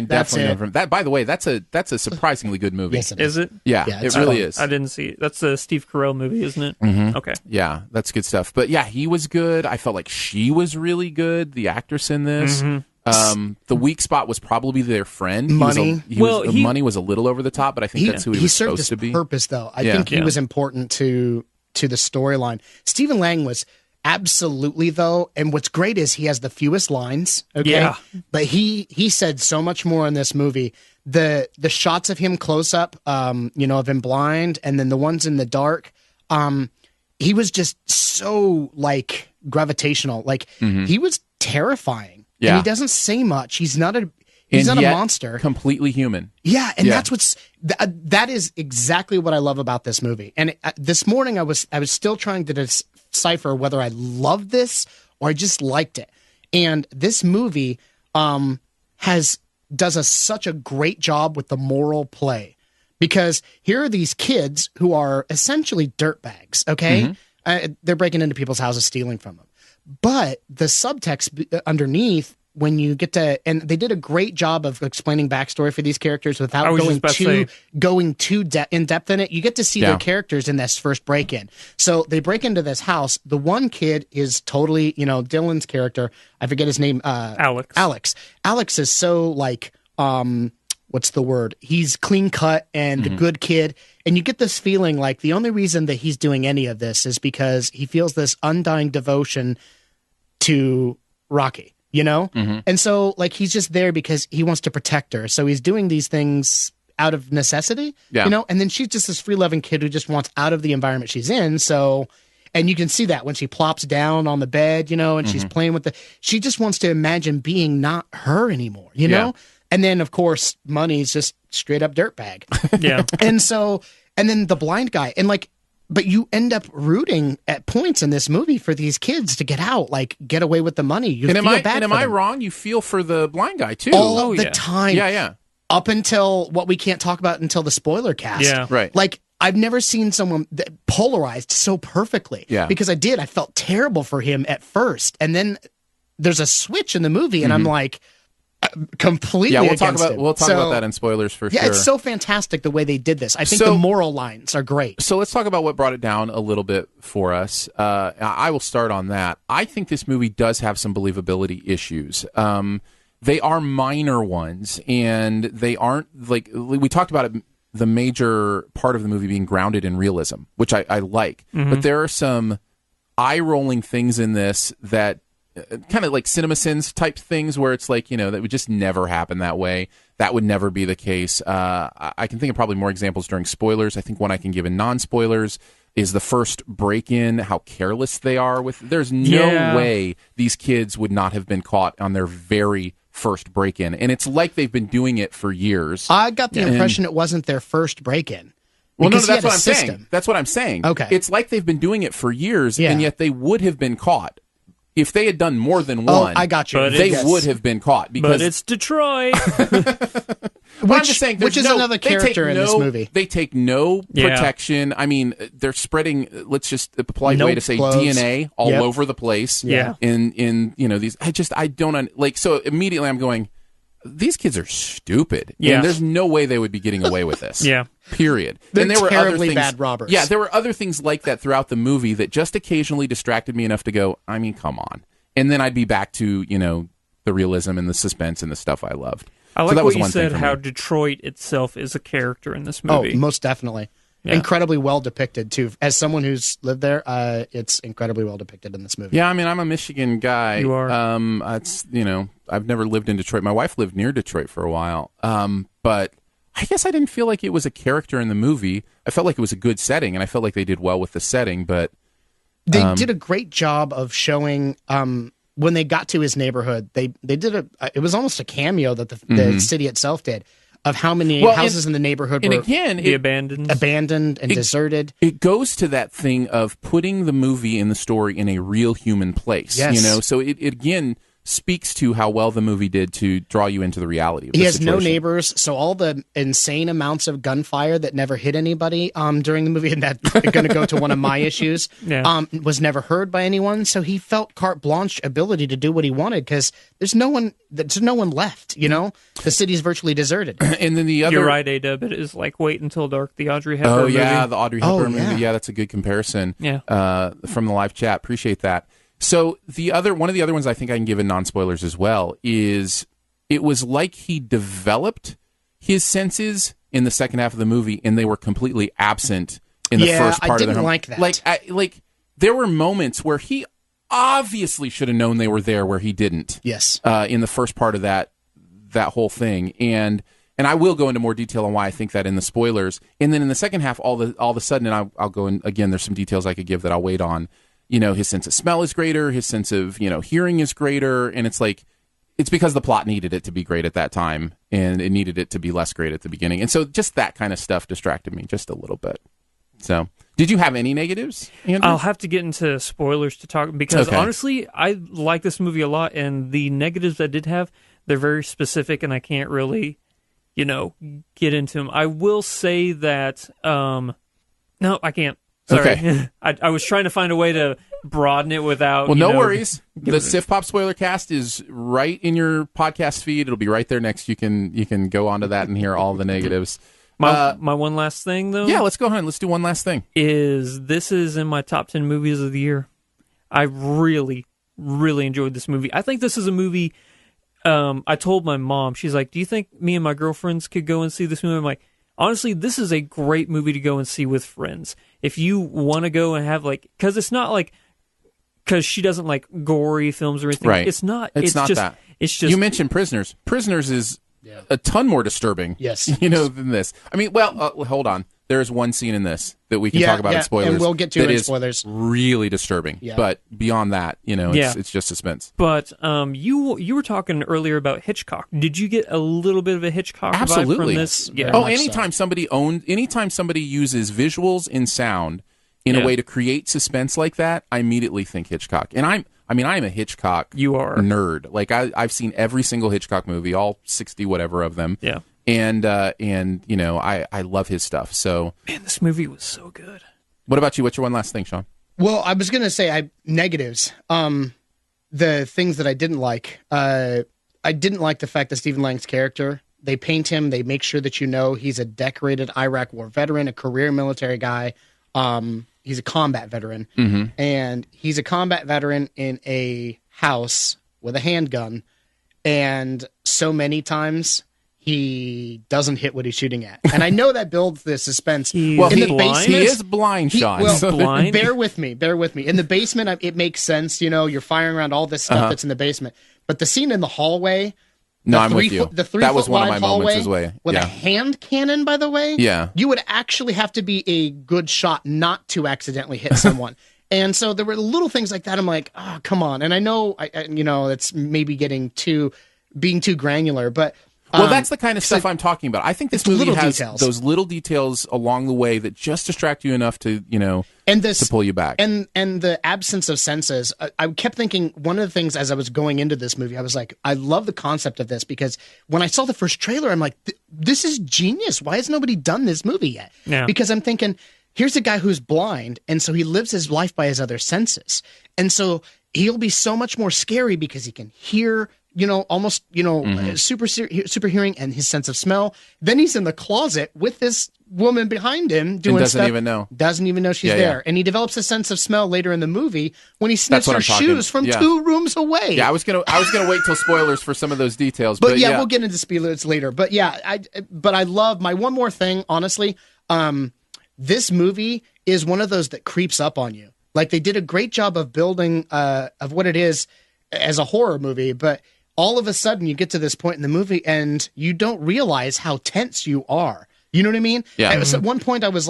A: definitely
C: it.
A: know from that. By the way, that's a surprisingly good movie.
C: Yes, it
B: is it?
A: Yeah, it really is.
B: I didn't see it. That's a Steve Carell movie, isn't it?
A: Mm-hmm.
B: Okay.
A: Yeah, that's good stuff. But yeah, he was good. I felt like she was really good. The actress in this.
B: Mm-hmm.
A: The weak spot was probably their friend.
C: Money.
A: Money was a little over the top, but I think that's who he was supposed to be.
C: He served his purpose, though. I think he was important to the storyline. Stephen Lang was absolutely, though, and what's great is he has the fewest lines. Okay,
B: yeah.
C: But he said so much more in this movie. The shots of him close up, of him blind, and then the ones in the dark. He was just so like gravitational. Like he was terrifying.
A: Yeah.
C: And he doesn't say much. He's not a monster.
A: Completely human.
C: Yeah, and that's that is exactly what I love about this movie. And this morning I was still trying to decipher whether I loved this or I just liked it. And this movie does such a great job with the moral play. Because here are these kids who are essentially dirtbags, okay? Mm-hmm. They're breaking into people's houses, stealing from them. But the subtext underneath, when you get to, and they did a great job of explaining backstory for these characters without going too in depth in it. You get to see their characters in this first break-in. So they break into this house. The one kid is totally, Dylan's character. I forget his name.
B: Alex.
C: Alex is so like, what's the word? He's clean cut and a good kid. And you get this feeling like the only reason that he's doing any of this is because he feels this undying devotion to Rocky, And so like he's just there because he wants to protect her. So he's doing these things out of necessity, and then she's just this free-loving kid who just wants out of the environment she's in. So, and you can see that when she plops down on the bed, and she's playing with she just wants to imagine being not her anymore, know? And then, of course, Money's just straight up dirtbag.
B: Yeah.
C: And then the blind guy. And but you end up rooting at points in this movie for these kids to get out, get away with the money. You feel bad for them.
A: Am I wrong? You feel for the blind guy, too.
C: All the time.
A: Yeah.
C: Up until what we can't talk about until the spoiler cast.
B: Yeah.
A: Right.
C: I've never seen someone polarized so perfectly.
A: Yeah.
C: Because I felt terrible for him at first. And then there's a switch in the movie, and I'm like, completely
A: we'll talk
C: against
A: about that in spoilers for sure.
C: Yeah, it's so fantastic the way they did this. I think the moral lines are great.
A: So let's talk about what brought it down a little bit for us. I will start on that. I think this movie does have some believability issues. They are minor ones, and they aren't like we talked about it. The major part of the movie being grounded in realism, which I like, but there are some eye-rolling things in this that kind of like CinemaSins type things where it's like, that would just never happen that way. That would never be the case. I can think of probably more examples during spoilers. I think one I can give in non-spoilers is the first break-in, how careless they are with. There's no way these kids would not have been caught on their very first break-in, and it's like they've been doing it for years.
C: I got the impression it wasn't their first break-in.
A: Well, no, that's what I'm saying. That's what I'm saying.
C: Okay.
A: It's like they've been doing it for years, and yet they would have been caught. If they had done more than one,
C: I got you.
A: They would have been caught. Because,
B: but it's Detroit.
A: I'm just saying,
C: which is another character in this movie.
A: They take no protection. I mean, they're spreading. Let's just a polite way to say
C: clothes.
A: DNA all over the place.
B: Yeah.
A: In these, I don't like. So immediately I'm going, these kids are stupid.
B: Yeah.
A: And there's no way they would be getting away with this.
B: Yeah.
A: Period.
C: They're
A: and there were
C: terribly
A: other things,
C: bad robbers.
A: Yeah, there were other things like that throughout the movie that just occasionally distracted me enough to go, I mean, come on. And then I'd be back to, the realism and the suspense and the stuff I loved.
B: I like
A: that
B: what
A: was
B: you
A: one
B: said,
A: thing for
B: how
A: me.
B: Detroit itself is a character in this movie.
C: Oh, most definitely.
B: Yeah.
C: Incredibly well depicted, too. As someone who's lived there, it's incredibly well depicted in this movie.
A: Yeah, I mean, I'm a Michigan guy.
B: You are.
A: I've never lived in Detroit. My wife lived near Detroit for a while. But I guess I didn't feel like it was a character in the movie. I felt like it was a good setting, and I felt like they did well with the setting, but...
C: They did a great job of showing... when they got to his neighborhood, they did it was almost a cameo that the city itself did, of how many houses in the neighborhood were
B: abandoned
C: and deserted.
A: It goes to that thing of putting the movie and the story in a real human place.
C: Yes.
A: So it again speaks to how well the movie did to draw you into the reality of the
C: He has
A: situation.
C: no neighbors, so all the insane amounts of gunfire that never hit anybody during the movie, and that's going to go to one of my issues, was never heard by anyone. So he felt carte blanche ability to do what he wanted because there's no one left. The city's virtually deserted.
A: And then the other,
B: You're right, A-Dub. It is like Wait Until Dark, the Audrey Hepburn movie.
A: the Audrey Hepburn movie.
C: yeah.
A: Yeah, that's a good comparison.
B: Yeah.
A: From the live chat, appreciate that. So one of the other ones I think I can give in non-spoilers as well is it was like he developed his senses in the second half of the movie, and they were completely absent in the first part of the
C: I didn't like that.
A: Like there were moments where he obviously should have known they were there where he didn't.
C: Yes.
A: In the first part of that whole thing, and I will go into more detail on why I think that in the spoilers, and then in the second half, all of a sudden, and I'll go in again. There's some details I could give that I'll wait on. His sense of smell is greater, his sense of, hearing is greater, and it's like, it's because the plot needed it to be great at that time, and it needed it to be less great at the beginning. And so just that kind of stuff distracted me just a little bit. So, did you have any negatives, Andrew?
B: I'll have to get into spoilers to talk, because honestly, I like this movie a lot, and the negatives I did have, they're very specific, and I can't really, get into them. I will say that, no, I can't. Sorry.
A: Okay.
B: I was trying to find a way to broaden it without...
A: Well, no worries. The SiftPop Spoiler Cast is right in your podcast feed. It'll be right there next. You can go onto that and hear all the negatives.
B: My one last thing, though?
A: Yeah, let's go ahead and let's do one last thing.
B: This is in my top 10 movies of the year. I really, really enjoyed this movie. I think this is a movie... I told my mom, she's like, do you think me and my girlfriends could go and see this movie? I'm like, honestly, this is a great movie to go and see with friends. If you want to go and have because it's not because she doesn't like gory films or anything.
A: Right.
B: It's not.
A: It's not
B: just,
A: that.
B: It's just.
A: You mentioned Prisoners. Prisoners is a ton more disturbing.
C: Yes.
A: Than this. I mean, hold on. There is one scene in this that we can talk about in spoilers.
C: And we'll get to it in spoilers.
A: Really disturbing. Yeah. But beyond that, it's just suspense.
B: But you were talking earlier about Hitchcock. Did you get a little bit of a Hitchcock vibe from this?
C: Yeah.
A: Anytime somebody uses visuals and sound in a way to create suspense like that, I immediately think Hitchcock. And I'm a Hitchcock nerd. Like I've seen every single Hitchcock movie, all 60 whatever of them.
B: Yeah.
A: And I love his stuff. So,
B: man, this movie was so good.
A: What about you? What's your one last thing, Shawn?
C: Well, I was gonna say negatives. The things that I didn't like. I didn't like the fact that Stephen Lang's character. They paint him. They make sure that he's a decorated Iraq War veteran, a career military guy. He's a combat veteran, and he's a combat veteran in a house with a handgun, and so many times. He doesn't hit what he's shooting at. And I know that builds the suspense.
B: In the basement,
A: he is blind, Shawn.
B: Blind?
C: Bear with me. In the basement, it makes sense. You're firing around all this stuff that's in the basement. But the scene in the hallway,
A: No, I'm with you.
C: The 3
A: that was
C: foot
A: one of
C: wide
A: my
C: hallway
A: moments as well.
C: with a hand cannon, by the way.
A: Yeah.
C: You would actually have to be a good shot not to accidentally hit someone. And so there were little things like that. I'm like, oh, come on. And I know, it's maybe being too granular, but.
A: Well, that's the kind of stuff I'm talking about. I think this movie has those little details along the way that just distract you enough to, to pull you back.
C: And the absence of senses. I kept thinking, one of the things as I was going into this movie, I was like, I love the concept of this, because when I saw the first trailer, I'm like, this is genius. Why has nobody done this movie yet?
B: Yeah.
C: Because I'm thinking, here's a guy who's blind, and so he lives his life by his other senses. And so he'll be so much more scary because he can hear, almost, super hearing, and his sense of smell. Then he's in the closet with this woman behind him doing
A: and
C: stuff.
A: Doesn't
C: even know she's there. And he develops a sense of smell later in the movie when he sniffs her shoes from 2 rooms away.
A: Yeah, I was gonna wait till spoilers for some of those details. But
C: we'll get into spoilers later. But yeah, I love my one more thing, honestly. This movie is one of those that creeps up on you. Like, they did a great job of building of what it is as a horror movie, but all of a sudden you get to this point in the movie and you don't realize how tense you are. You know what I mean?
A: Yeah.
C: At one point I was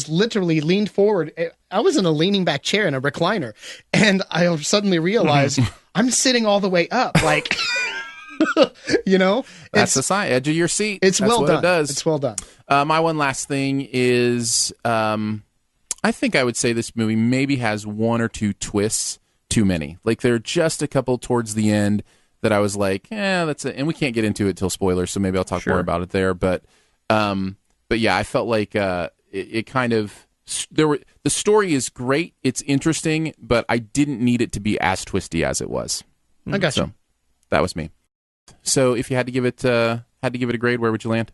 C: literally leaned forward. I was in a leaning back chair in a recliner, and I suddenly realized I'm sitting all the way up. Like,
A: that's the sign, edge of your seat.
C: That's well done.
A: It does.
C: It's well done.
A: My one last thing is, I think I would say this movie maybe has 1 or 2 twists too many. Like, there are just a couple towards the end that I was like, that's it. And we can't get into it till spoilers, so maybe I'll talk more about it there. But yeah, I felt like it kind of the story is great, it's interesting, but I didn't need it to be as twisty as it was.
C: I got you.
A: So that was me. So if you had to give it a grade, where would you land?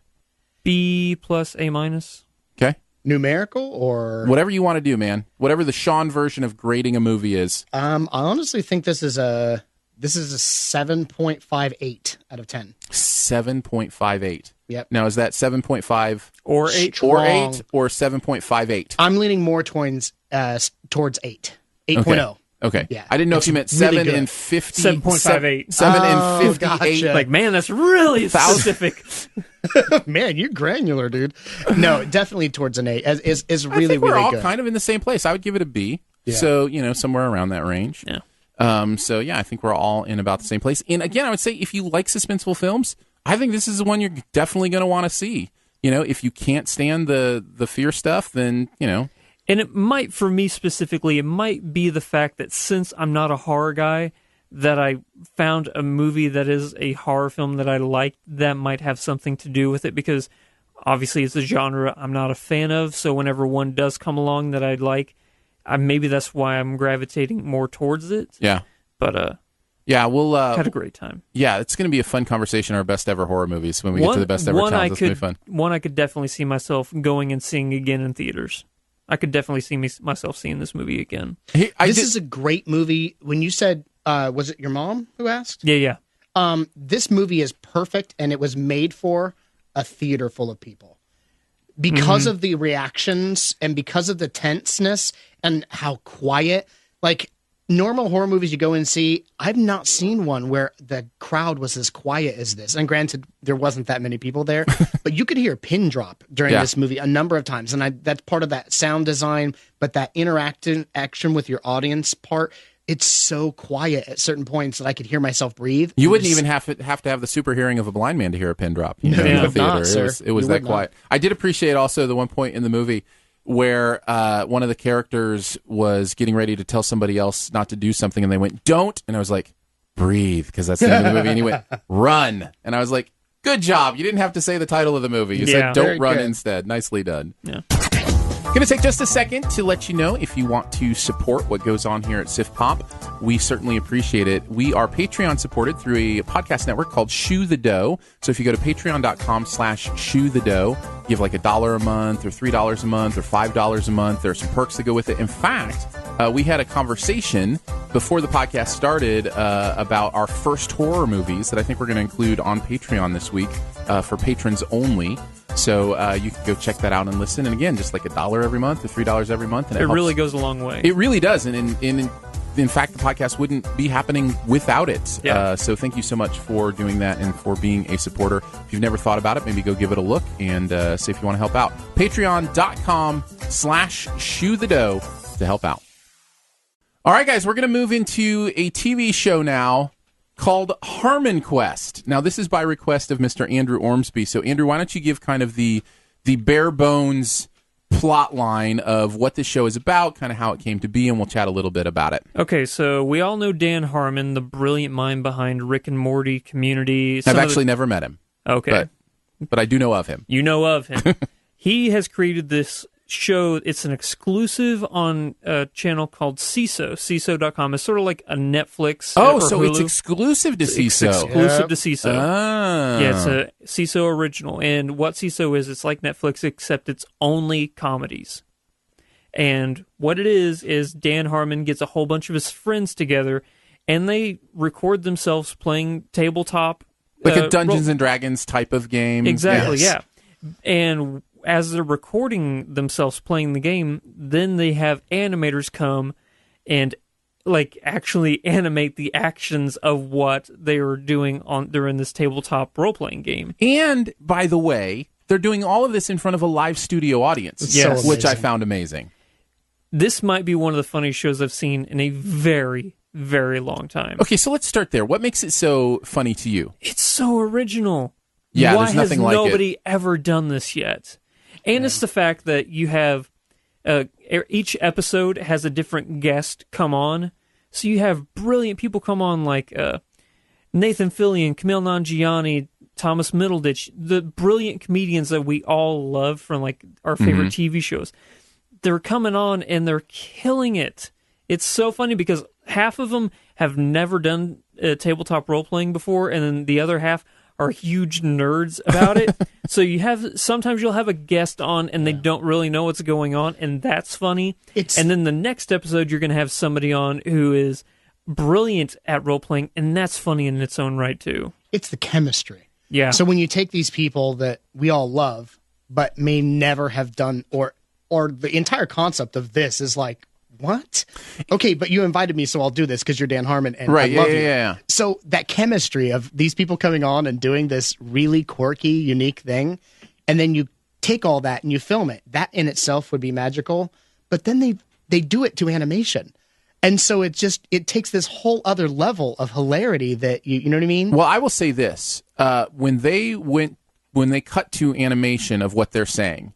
B: B plus A minus.
A: Okay.
C: Numerical or
A: whatever you want to do, man. Whatever the Shawn version of grading a movie is.
C: I honestly think this is a 7.58 out of 10.
A: 7.58.
C: Yep.
A: Now, is that 7.5
B: or 8
A: or 8 or 7.58?
C: I'm leaning more towards 8. 8.0.
A: Okay.
C: Yeah.
A: I didn't know if you meant 7 and 50.
B: 7.58.
A: 7 and 58.
C: Gotcha.
B: Like, man, that's really specific.
C: Man, you're granular, dude. No, definitely towards an 8. Is really,
A: I think we're
C: really
A: all
C: good.
A: kind of in the same place. I would give it a B.
C: Yeah.
A: So, somewhere around that range.
B: Yeah.
A: So, yeah, I think we're all in about the same place. And again, I would say if you like suspenseful films, I think this is the one you're definitely going to want to see. If you can't stand the fear stuff, then,
B: And it might, for me specifically, it might be the fact that since I'm not a horror guy, that I found a movie that is a horror film that I like, that might have something to do with it, because obviously it's a genre I'm not a fan of, so whenever one does come along that I'd like, maybe that's why I'm gravitating more towards it.
A: Yeah.
B: But,
A: yeah, we'll
B: had a great time.
A: Yeah, it's going to be a fun conversation, our best ever horror movies, when we get to the best ever challenge. It's going to be fun.
B: One I could definitely see myself going and seeing again in theaters. I could definitely see myself seeing this movie again.
C: This is a great movie. When you said, was it your mom who asked?
B: Yeah.
C: This movie is perfect, and it was made for a theater full of people. Because of the reactions and because of the tenseness and how quiet, like normal horror movies you go and see, I've not seen one where the crowd was as quiet as this. And granted, there wasn't that many people there, but you could hear a pin drop during this movie a number of times. And that's part of that sound design, but that interactive action with your audience part, it's so quiet at certain points that I could hear myself breathe.
A: You wouldn't even have to have the super hearing of a blind man to hear a pin drop. In the theater.
C: Not, sir.
A: It was that quiet. I did appreciate also the one point in the movie where one of the characters was getting ready to tell somebody else not to do something, and they went, "Don't," and I was like, "Breathe," because that's the end of the movie. And he went, "Run," and I was like, "Good job. You didn't have to say the title of the movie. You said, don't run instead." Nicely done.
B: Yeah.
A: Going to take just a second to let you know if you want to support what goes on here at SiftPop. We certainly appreciate it. We are Patreon supported through a podcast network called Shoe the Dough. So if you go to patreon.com/Shoe the Dough, give like $1 a month or $3 a month or $5 a month. There are some perks that go with it. In fact, we had a conversation before the podcast started about our first horror movies that I think we're going to include on Patreon this week for patrons only. So you can go check that out and listen. And again, just like $1 every month or $3 every month. And
B: it really goes a long way.
A: It really does. And in fact, the podcast wouldn't be happening without it.
B: Yeah.
A: So thank you so much for doing that and for being a supporter. If you've never thought about it, maybe go give it a look and see if you want to help out. Patreon.com/shoethedough to help out. All right, guys, we're going to move into a TV show now called Harmonquest. Now, this is by request of Mr. Andrew Ormsby. So, Andrew, why don't you give kind of the bare bones plot line of what this show is about, kind of how it came to be, and we'll chat a little bit about it.
B: Okay, so we all know Dan Harmon, the brilliant mind behind Rick and Morty, Community.
A: I've actually never met him.
B: Okay.
A: But I do know of him.
B: You know of him. He has created this show. It's an exclusive on a channel called CISO, CISO.com. It's sort of like a Netflix.
A: Oh,
B: or
A: so
B: Hulu.
A: it's exclusive to CISO.
B: It's exclusive to CISO.
A: Ah.
B: Yeah, it's a CISO original. And what CISO is, it's like Netflix, except it's only comedies. And what it is Dan Harmon gets a whole bunch of his friends together, and they record themselves playing tabletop.
A: Like a Dungeons and Dragons type of game.
B: Exactly,
A: yes.
B: yeah. And as they're recording themselves playing the game, then they have animators come and like actually animate the actions of what they are doing during this tabletop role-playing game.
A: And, by the way, they're doing all of this in front of a live studio audience,
B: Yes.
C: So
A: which I
C: amazing.
A: found amazing.
B: This might be one of the funniest shows I've seen in a very, very long time.
A: Okay, so let's start there. What makes it so funny to you?
B: It's so original.
A: Yeah,
B: Why
A: there's nothing
B: has
A: like
B: nobody ever done this yet? And it's the fact that you have each episode has a different guest come on. So you have brilliant people come on like Nathan Fillion, Kumail Nanjiani, Thomas Middleditch, the brilliant comedians that we all love from like our favorite TV shows. They're coming on and they're killing it. It's so funny because half of them have never done tabletop role-playing before, and then the other half are huge nerds about it. So sometimes you'll have a guest on and they don't really know what's going on, and that's funny. And then the next episode you're going to have somebody on who is brilliant at role-playing, and that's funny in its own right too.
C: It's the chemistry.
B: Yeah.
C: So when you take these people that we all love but may never have done, or the entire concept of this is like, what? Okay, but you invited me, so I'll do this because you're Dan Harmon, and
A: Right,
C: I love you.
A: yeah.
C: So that chemistry of these people coming on and doing this really quirky, unique thing, and then you take all that and you film it. That in itself would be magical, but then they do it to animation. And so it takes this whole other level of hilarity that you know what I mean?
A: Well, I will say this. When they cut to animation of what they're saying,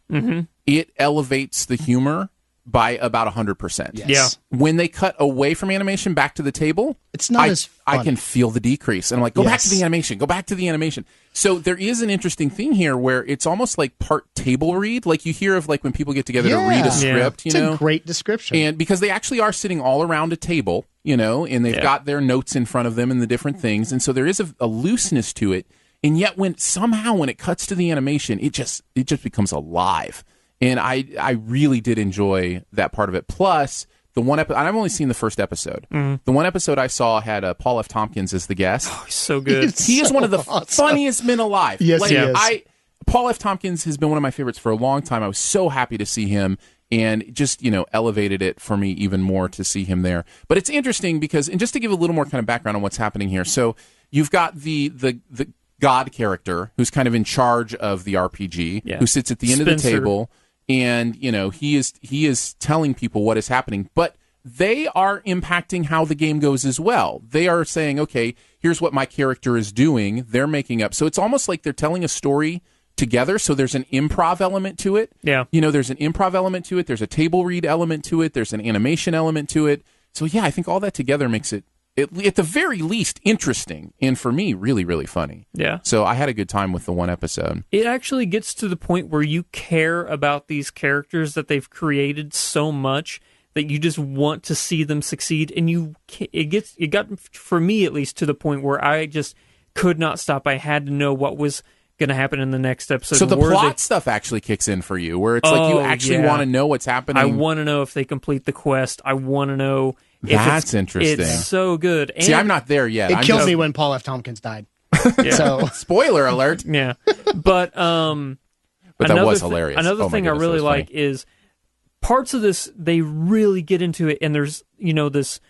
A: it elevates the humor by about 100%.
C: Yes.
B: Yeah.
A: When they cut away from animation back to the table,
C: It's not as funny.
A: I can feel the decrease. And I'm like, go back to
C: Yes.
A: the animation. Go back to the animation. So there is an interesting thing here where it's almost like part table read. Like you hear of like when people get together to read a script,
C: It's a great description.
A: And because they actually are sitting all around a table, and they've got their notes in front of them and the different things. And so there is a looseness to it. And yet when it cuts to the animation, it just becomes alive. And I really did enjoy that part of it. Plus, the one episode, I've only seen the first episode. The one episode I saw had Paul F. Tompkins as the guest.
B: Oh, he's so good.
A: He is one of the funniest men alive.
C: Yes, he is.
A: Paul F. Tompkins has been one of my favorites for a long time. I was so happy to see him, and just elevated it for me even more to see him there. But it's interesting because, and just to give a little more kind of background on what's happening here. So you've got the God character who's kind of in charge of the RPG, who sits at the end of the table. And, he is telling people what is happening, but they are impacting how the game goes as well. They are saying, okay, here's what my character is doing. They're making up. So it's almost like they're telling a story together. So there's an improv element to it.
B: Yeah.
A: There's an improv element to it. There's a table read element to it. There's an animation element to it. So yeah, I think all that together makes it, at the very least, interesting, and for me, really, really funny.
B: Yeah.
A: So I had a good time with the one episode.
B: It actually gets to the point where you care about these characters that they've created so much that you just want to see them succeed, and it got, for me at least, to the point where I just could not stop. I had to know what was going to happen in the next episode.
A: So the plot stuff actually kicks in for you, where it's like you actually want to know what's happening.
B: I want to know if they complete the quest. I want to know if
A: that's interesting.
B: It's so good. And
A: see, I'm not there yet.
C: It killed me when Paul F. Tompkins died.
B: Yeah.
C: So
A: spoiler alert.
B: Yeah, but
A: that was hilarious.
B: Another thing I really like is parts of this. They really get into it, and there's this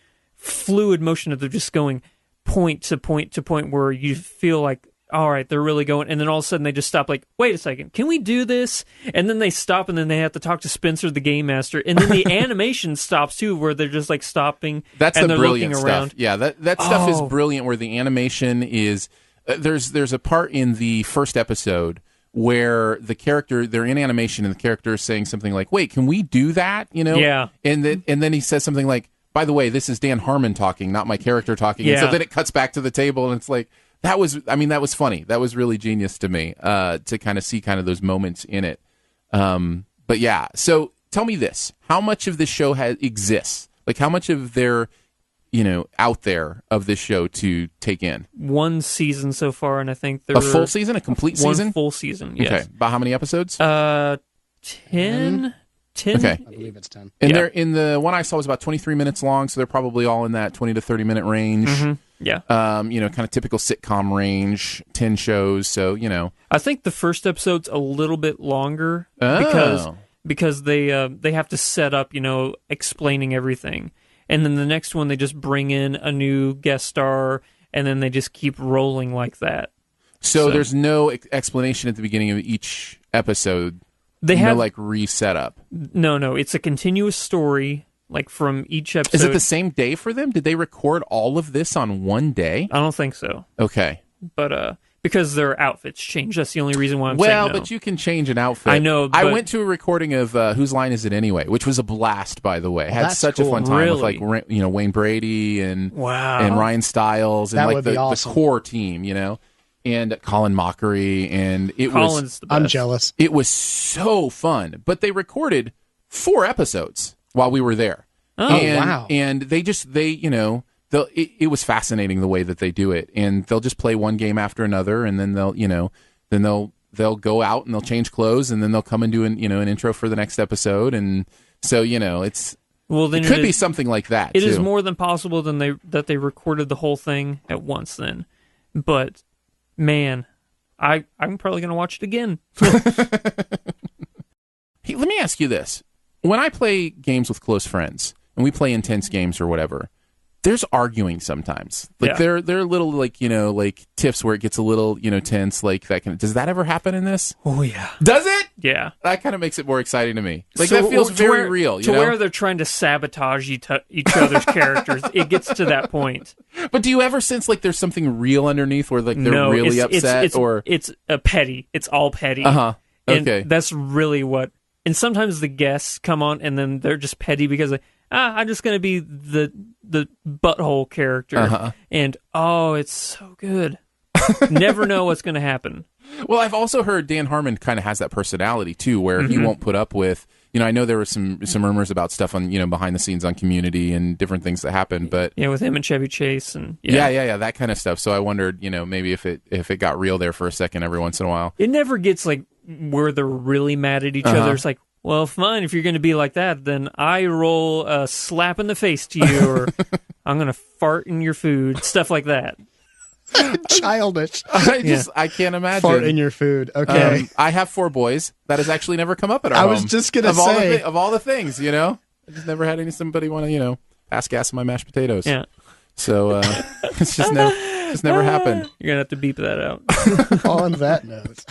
B: fluid motion of them just going point to point to point where you feel like, all right, they're really going, and then all of a sudden they just stop, like, wait a second, can we do this? And then they stop, and then they have to talk to Spencer, the game master, and then the animation stops too, where they're just like stopping.
A: That's
B: and
A: the
B: they're
A: brilliant
B: looking
A: stuff.
B: around.
A: Yeah, that stuff is brilliant. Where the animation is, there's a part in the first episode where the character, they're in animation, and the character is saying something like, "Wait, can we do that?" You know?
B: Yeah.
A: And then he says something like, "By the way, this is Dan Harmon talking, not my character talking."
B: Yeah.
A: And so then it cuts back to the table, and it's like. That was funny. That was really genius to me, to kind of see kind of those moments in it. But yeah, so tell me this: how much of this show exists? Like, how much of there, out there of this show to take in?
B: One season so far, and I think there
A: a full season, a complete season,
B: one full season. Yes.
A: Okay, about how many episodes?
B: 10.
A: Okay,
C: I believe it's 10.
A: And they're in the one I saw was about 23 minutes long, so they're probably all in that 20 to 30 minute range.
B: Mm-hmm. Yeah.
A: Kind of typical sitcom range, 10 shows. So,
B: I think the first episode's a little bit longer because they have to set up, explaining everything. And then the next one, they just bring in a new guest star, and then they just keep rolling like that.
A: So there's no explanation at the beginning of each episode. They have like reset up.
B: No, it's a continuous story. Like from each episode.
A: Is it the same day for them? Did they record all of this on one day?
B: I don't think so.
A: Okay.
B: But because their outfits change. That's the only reason why I'm saying no.
A: Well, but you can change an outfit.
B: I know.
A: I went to a recording of Whose Line Is It Anyway, which was a blast, by the way.
C: Oh,
A: Had such a fun time with like Wayne Brady and Ryan Stiles and like the core team, and Colin Mockery, and
C: I'm jealous.
A: It was so fun, but they recorded 4 episodes while we were there.
C: Wow.
A: And it was fascinating the way that they do it. And they'll just play one game after another, and then they'll go out and they'll change clothes, and then they'll come and do an intro for the next episode. And so, it could be something like that.
B: It is more than possible that they recorded the whole thing at once then. But man, I'm probably going to watch it again.
A: Hey, let me ask you this. When I play games with close friends, and we play intense games or whatever, there's arguing sometimes. Like there are little like tiffs where it gets a little tense. Like that does that ever happen in this?
B: Oh yeah.
A: Does it?
B: Yeah.
A: That kind of makes it more exciting to me. Like that feels very real.
B: Where they're trying to sabotage each other's characters, it gets to that point.
A: But do you ever sense like there's something real underneath where like they're really upset
B: it's a petty. It's all petty.
A: Okay.
B: And that's really what. And sometimes the guests come on, and then they're just petty because I'm just going to be the butthole character. And, it's so good. Never know what's going to happen.
A: Well, I've also heard Dan Harmon kind of has that personality, too, where he won't put up with... I know there were some rumors about stuff on, behind the scenes on Community and different things that happened, but...
B: Yeah, with him and Chevy Chase and...
A: Yeah, that kind of stuff. So I wondered, maybe if it got real there for a second every once in a while.
B: It never gets, like, where they're really mad at each other. It's like, well, fine, if you're going to be like that, then I roll a slap in the face to you, or I'm going to fart in your food, stuff like that.
C: Childish.
A: I can't imagine.
C: Fart in your food. Okay.
A: I have 4 boys. That has actually never come up at our home.
C: I was just going to say.
A: Of all the things, I just never had somebody want to, pass gas in my mashed potatoes.
B: Yeah.
A: So it's just never happened.
B: You're going to have to beep that out.
C: On that note.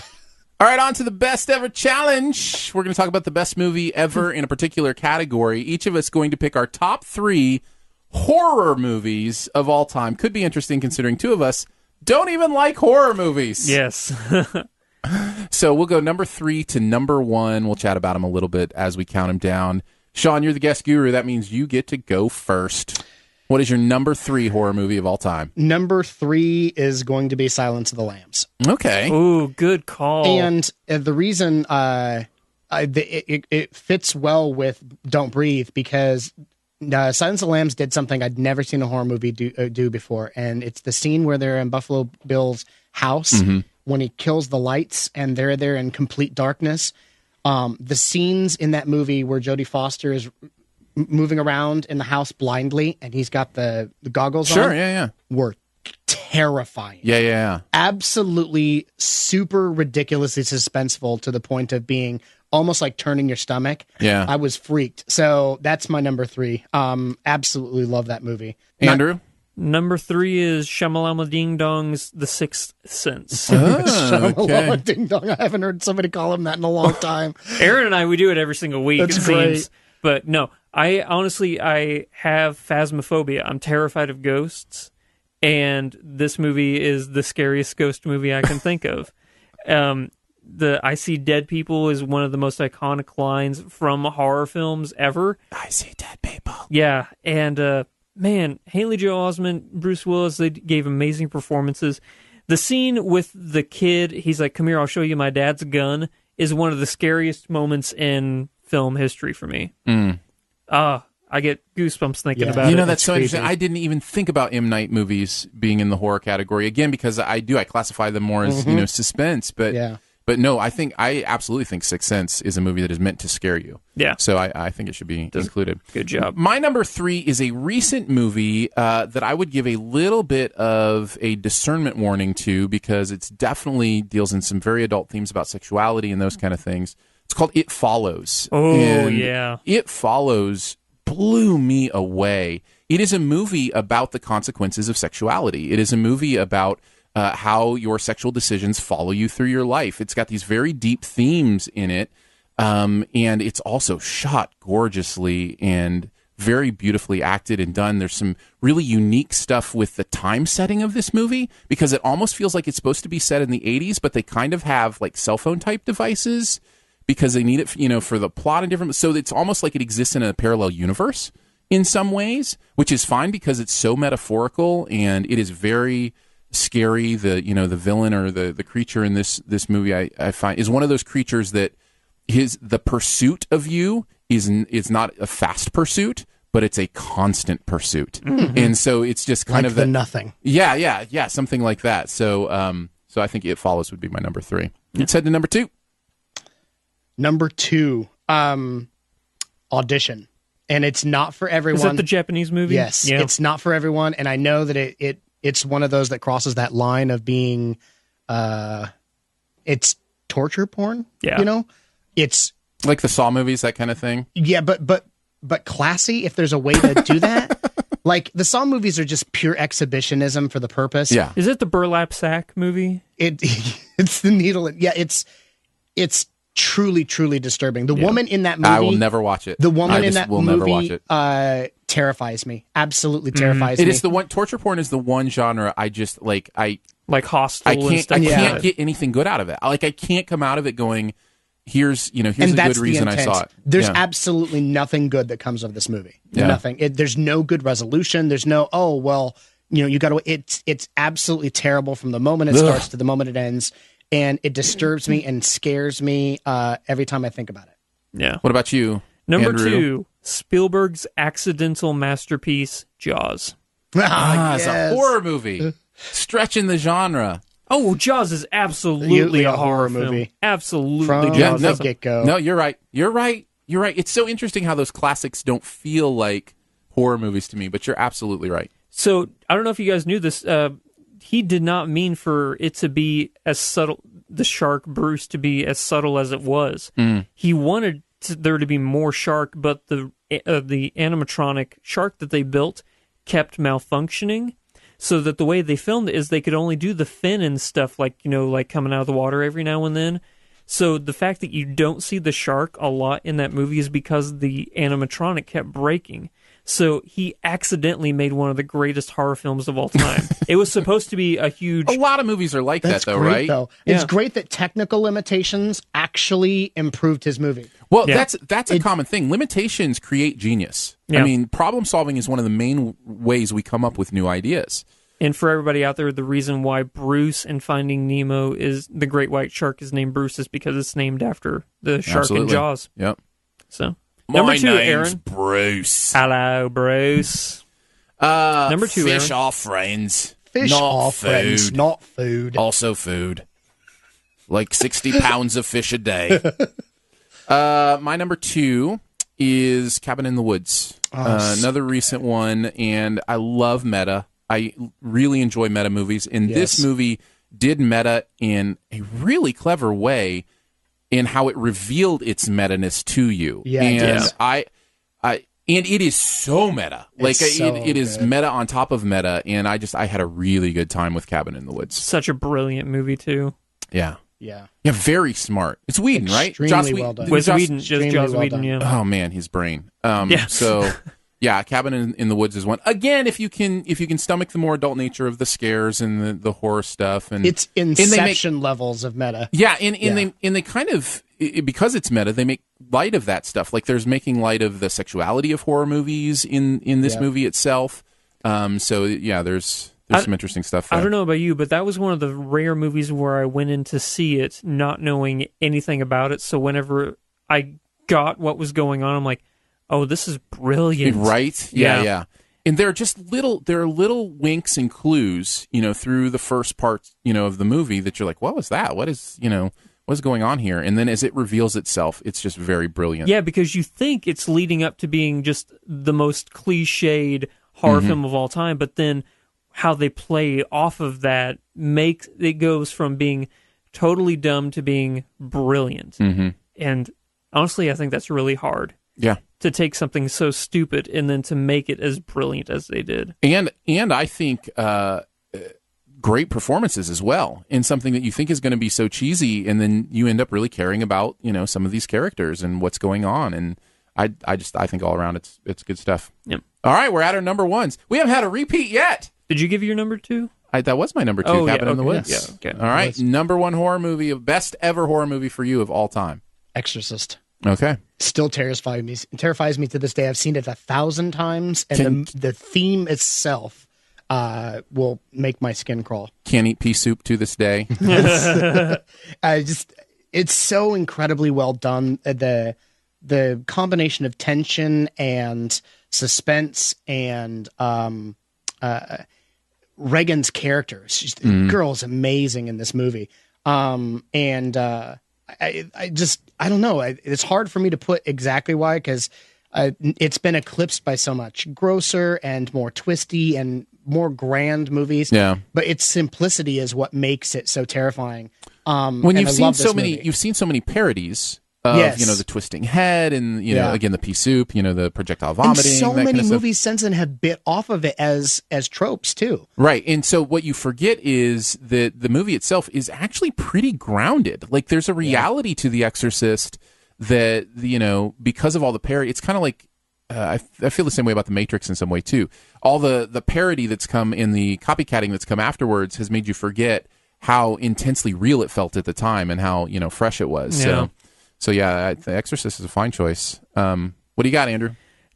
A: All right, on to the best ever challenge. We're going to talk about the best movie ever in a particular category. Each of us going to pick our top 3 horror movies of all time. Could be interesting considering 2 of us don't even like horror movies.
B: Yes.
A: So we'll go number 3 to number 1. We'll chat about them a little bit as we count them down. Shawn, you're the guest guru. That means you get to go first. What is your number 3 horror movie of all time?
C: Number 3 is going to be Silence of the Lambs.
A: Okay.
B: Ooh, good call.
C: And the reason it fits well with Don't Breathe because Silence of the Lambs did something I'd never seen a horror movie do before, and it's the scene where they're in Buffalo Bill's house when he kills the lights and they're there in complete darkness. The scenes in that movie where Jodie Foster is moving around in the house blindly and he's got the goggles on were terrifying.
A: Yeah.
C: Absolutely super ridiculously suspenseful to the point of being almost like turning your stomach.
A: Yeah.
C: I was freaked. So that's my number 3. Absolutely love that movie.
A: Andrew?
B: Number 3 is Shyamalama Ding Dong's The Sixth Sense.
C: Okay. Ding Dong. I haven't heard somebody call him that in a long time.
B: Aaron and I, we do it every single week.
C: That's great.
B: But no, I have phasmophobia. I'm terrified of ghosts, and this movie is the scariest ghost movie I can think of. The I see dead people is one of the most iconic lines from horror films ever.
A: I see dead people.
B: Yeah, and man, Haley Joel Osment, Bruce Willis, they gave amazing performances. The scene with the kid, he's like, "Come here, I'll show you my dad's gun," is one of the scariest moments in film history for me. I get goosebumps thinking about it.
A: You know, that's so interesting. I didn't even think about M. Night movies being in the horror category, again, because I classify them more as, suspense, but no, I absolutely think Sixth Sense is a movie that is meant to scare you.
B: Yeah.
A: So I think it should be included.
B: Good job.
A: My number 3 is a recent movie that I would give a little bit of a discernment warning to, because it's definitely deals in some very adult themes about sexuality and those kind of things. It's called It Follows.
B: Yeah.
A: It Follows blew me away. It is a movie about the consequences of sexuality. It is a movie about how your sexual decisions follow you through your life. It's got these very deep themes in it, and it's also shot gorgeously and very beautifully acted and done. There's some really unique stuff with the time setting of this movie, because it almost feels like it's supposed to be set in the 80s, but they kind of have like cell phone type devices because they need it, for the plot and different. So it's almost like it exists in a parallel universe in some ways, which is fine because it's so metaphorical and it is very scary. The villain or the creature in this movie, I find, is one of those creatures that the pursuit of you is not a fast pursuit, but it's a constant pursuit. Mm-hmm. And so it's just kind of
C: nothing.
A: Yeah, something like that. So I think It Follows would be my number 3. Let's head to number 2.
C: Number 2, Audition. And it's not for everyone.
B: Is that the Japanese movie?
C: Yes. Yeah. It's not for everyone. And I know that it's one of those that crosses that line of being, it's torture porn.
B: Yeah.
C: It's
A: like the Saw movies, that kind of thing.
C: Yeah, but classy, if there's a way to do that. Like, the Saw movies are just pure exhibitionism for the purpose.
A: Yeah.
B: Is it the Burlap Sack movie?
C: It's the needle. Yeah, it's truly, truly disturbing. The woman in that movie,
A: I will never watch it.
C: The woman in that
A: will
C: movie
A: never watch it.
C: Terrifies me. Absolutely terrifies me.
A: It is the one. Torture porn is the one genre I just like
B: Hostel.
A: I can't get anything good out of it. I can't come out of it going, here's a good reason I saw it.
C: There's absolutely nothing good that comes of this movie.
A: Yeah.
C: Nothing. There's no good resolution. There's no, you got to. It's absolutely terrible from the moment it starts to the moment it ends. And it disturbs me and scares me every time I think about it.
B: Yeah.
A: What about you,
B: Number
A: Andrew?
B: 2, Spielberg's accidental masterpiece, Jaws.
A: It's a horror movie. Stretching the genre.
B: Oh, Jaws is absolutely a horror movie. Absolutely.
C: From
B: Jaws
C: the get-go.
A: No, you're right. It's so interesting how those classics don't feel like horror movies to me, but you're absolutely right.
B: So, I don't know if you guys knew this, he did not mean for it to be as subtle, the shark Bruce to be as subtle as it was. He wanted there to be more shark, but the animatronic shark that they built kept malfunctioning, so that the way they filmed it is they could only do the fin and stuff, like coming out of the water every now and then. So the fact that you don't see the shark a lot in that movie is because the animatronic kept breaking. So he accidentally made one of the greatest horror films of all time. It was supposed to be a
A: lot of movies are like that, though,
C: great,
A: right?
C: Though.
B: Yeah.
C: It's great that technical limitations actually improved his movie.
A: Well, that's a common thing. Limitations create genius.
B: Yeah.
A: I mean, problem solving is one of the main ways we come up with new ideas.
B: And for everybody out there, the reason why Bruce in Finding Nemo is the great white shark is named Bruce is because it's named after the shark in Jaws.
A: Yep.
B: So.
A: Number
B: 2,
A: name's
B: Aaron.
A: Bruce.
B: Hello, Bruce. Number 2,
A: Fish
B: Aaron.
A: are friends.
C: Fish
A: not
C: are
A: food.
C: friends, not food.
A: Also food. Like 60 pounds of fish a day. My number 2 is Cabin in the Woods. Another recent one, and I love meta. I really enjoy meta movies, and this movie did meta in a really clever way. and how it revealed its meta-ness to you.
C: Yeah,
A: and and it is so meta. It is meta on top of meta, and I had a really good time with Cabin in the Woods.
B: Such a brilliant movie too.
C: Yeah,
A: very smart. It's Whedon, right?
C: Extremely well done.
B: With Whedon, just Joss Whedon. Yeah.
A: Oh man, his brain. So. Yeah, Cabin in the Woods is one. Again, if you can stomach the more adult nature of the scares and the horror stuff, and
C: it's Inception levels of meta.
A: Yeah, and they kind of, because it's meta, they make light of that stuff. Like there's making light of the sexuality of horror movies in this movie itself. So yeah, there's some interesting stuff there.
B: I don't know about you, but that was one of the rare movies where I went in to see it not knowing anything about it. So whenever I got what was going on, I'm like, oh, this is brilliant.
A: Right? Yeah. And there are little winks and clues, through the first part, of the movie that you're like, what was that? What's going on here? And then as it reveals itself, it's just very brilliant.
B: Yeah, because you think it's leading up to being just the most cliched horror film of all time, but then how they play off of that makes it goes from being totally dumb to being brilliant. Mm-hmm. And honestly, I think that's really hard.
A: Yeah.
B: To take something so stupid and then to make it as brilliant as they did.
A: And I think great performances as well in something that you think is going to be so cheesy, and then you end up really caring about, some of these characters and what's going on. And I think all around it's good stuff.
B: Yep.
A: All right, we're at our number ones. We haven't had a repeat yet.
B: Did you give your number 2?
A: That was my number 2, Cabin in the Woods.
B: Yeah, okay.
A: All right, number 1 horror movie, best ever horror movie for you of all time.
C: Exorcist.
A: Okay.
C: Still terrifies me to this day. I've seen it 1,000 times, and the theme itself will make my skin crawl.
A: Can't eat pea soup to this day.
C: It's so incredibly well done. The combination of tension and suspense and Reagan's character. The girl is amazing in this movie. I don't know. It's hard for me to put exactly why, because it's been eclipsed by so much grosser and more twisty and more grand movies.
A: Yeah.
C: But its simplicity is what makes it so terrifying.
A: When you've seen so many parodies of the twisting head and again the pea soup, the projectile vomiting.
C: And so many movies since then have bit off of it as tropes too.
A: Right. And so what you forget is that the movie itself is actually pretty grounded. Like there's a reality to The Exorcist that because of all the parody, it's kind of like I feel the same way about The Matrix in some way too. All the parody that's come in the copycatting that's come afterwards has made you forget how intensely real it felt at the time and how fresh it was.
B: Yeah.
A: So yeah, The Exorcist is a fine choice. What do you got, Andrew?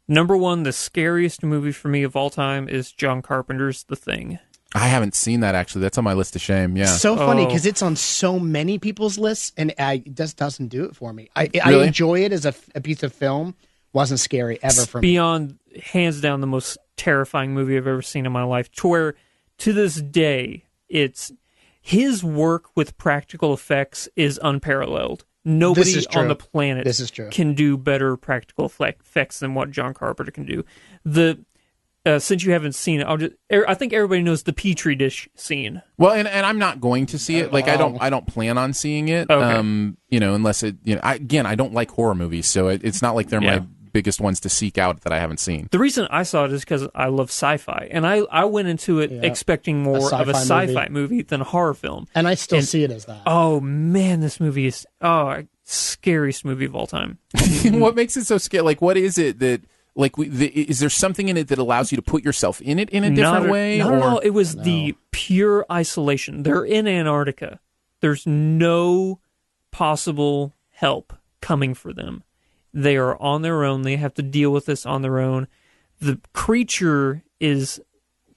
B: Number 1, the scariest movie for me of all time is John Carpenter's The Thing.
A: I haven't seen that, actually. That's on my list of shame, yeah.
C: So funny, because it's on so many people's lists, and it just doesn't do it for me. I
A: Really?
C: enjoy it as a piece of film. Wasn't scary ever for me.
B: Beyond, hands down, the most terrifying movie I've ever seen in my life, to where, to this day, his work with practical effects is unparalleled. Nobody on the planet can do better practical effects than what John Carpenter can do. Since you haven't seen it, I think everybody knows the Petri dish scene.
A: Well, and I'm not going to see it. Like I don't plan on seeing it.
B: Okay.
A: Unless it. I don't like horror movies, so it's not like they're my biggest ones to seek out that I haven't seen.
B: The reason I saw it is because I love sci-fi, and I went into it expecting more of a sci-fi movie than a horror film.
C: And I still see it as that.
B: Oh man, this movie is scariest movie of all time.
A: What makes it so scary? Like, what is it that? Like, is there something in it that allows you to put yourself in it in a different way?
B: Not at all. It was the pure isolation. They're in Antarctica. There's no possible help coming for them. They are on their own. They have to deal with this on their own. The creature is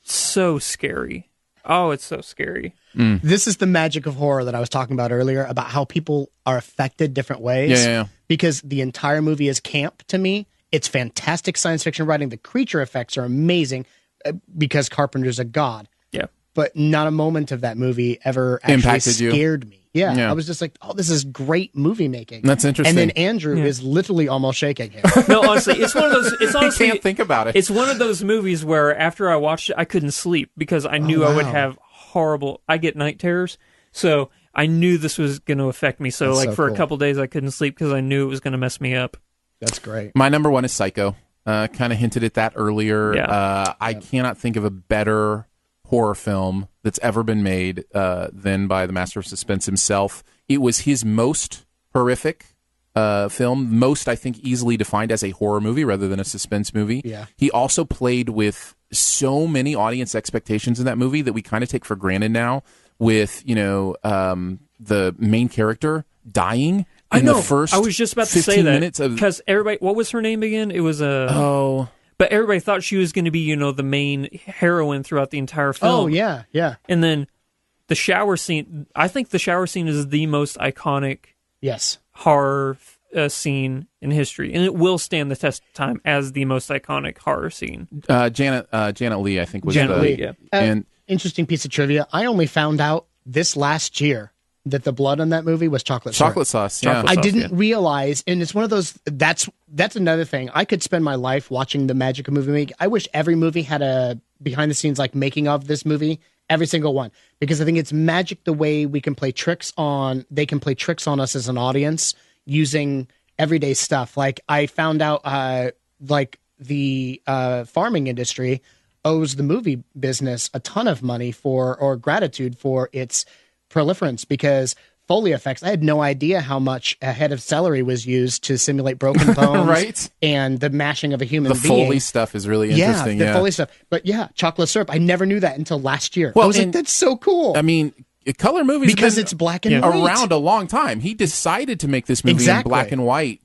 B: so scary. Oh, it's so scary.
C: This is the magic of horror that I was talking about earlier, about how people are affected different ways.
A: Yeah.
C: Because the entire movie is camp to me. It's fantastic science fiction writing. The creature effects are amazing because Carpenter's a god.
B: Yeah.
C: But not a moment of that movie ever actually
A: impacted
C: scared me.
A: Yeah.
C: I was just like, oh, this is great movie making.
A: That's interesting.
C: And then Andrew is literally almost shaking him.
B: No, honestly, it's one of those. It's honestly,
A: I can't think about it.
B: It's one of those movies where after I watched it, I couldn't sleep because I knew I would have horrible. I get night terrors, so I knew this was going to affect me. So,
C: That's
B: for
C: cool.
B: a couple days, I couldn't sleep because I knew it was going to mess me up.
C: That's great.
A: My number one is Psycho. Kind of hinted at that earlier.
B: Yeah.
A: I cannot think of a better horror film that's ever been made than by the master of suspense himself. It was his most horrific film, most, I think, easily defined as a horror movie rather than a suspense movie.
C: Yeah.
A: He also played with so many audience expectations in that movie that we kind of take for granted now, with, the main character dying in the first
B: I was just about to say that because everybody, what was her name again? It was but everybody thought she was going to be, the main heroine throughout the entire film.
C: Oh yeah, yeah.
B: And then the shower scene. I think the shower scene is the most iconic horror scene in history, and it will stand the test of time as the most iconic horror scene.
A: Janet Leigh, I think, was
B: Janet Leigh. Yeah.
A: And
C: interesting piece of trivia. I only found out this last year that the blood on that movie was chocolate
A: sauce. Yeah.
C: I didn't realize, and it's one of those. That's another thing. I could spend my life watching the magic of movie making. I wish every movie had a behind the scenes like making of this movie. Every single one, because I think it's magic the way we can play tricks on. They can play tricks on us as an audience using everyday stuff. Like I found out, the farming industry owes the movie business a ton of money or gratitude for its proliferance, because Foley effects. I had no idea how much a head of celery was used to simulate broken bones,
A: right? And
C: the mashing of a human being.
A: The Foley stuff is really interesting.
C: The Foley stuff. But chocolate syrup. I never knew that until last year.
A: Well,
C: I was like, that's so cool.
A: I mean, color movies
C: because it's black and white
A: around a long time. He decided to make this movie in black and white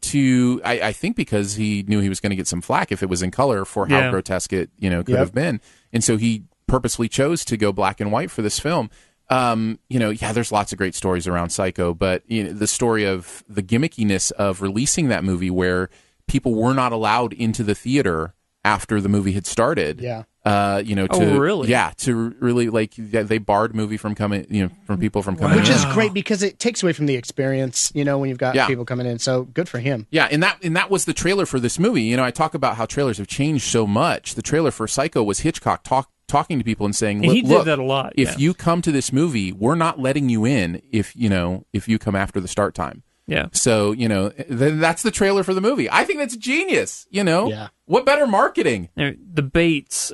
A: I think because he knew he was going to get some flack if it was in color for how grotesque it could have been, and so he purposely chose to go black and white for this film. There's lots of great stories around Psycho, but the story of the gimmickiness of releasing that movie where people were not allowed into the theater after the movie had started.
C: Yeah.
B: Really?
A: Yeah, to really they barred movie from coming, from people from coming in.
C: Which is great because it takes away from the experience, when you've got people coming in. So good for him.
A: Yeah, and that was the trailer for this movie. I talk about how trailers have changed so much. The trailer for Psycho was Hitchcock talking to people and saying,
B: he did that a lot.
A: If you come to this movie, we're not letting you in if you come after the start time.
B: Yeah.
A: So, that's the trailer for the movie. I think that's genius,
C: Yeah.
A: What better marketing?
B: The Bates,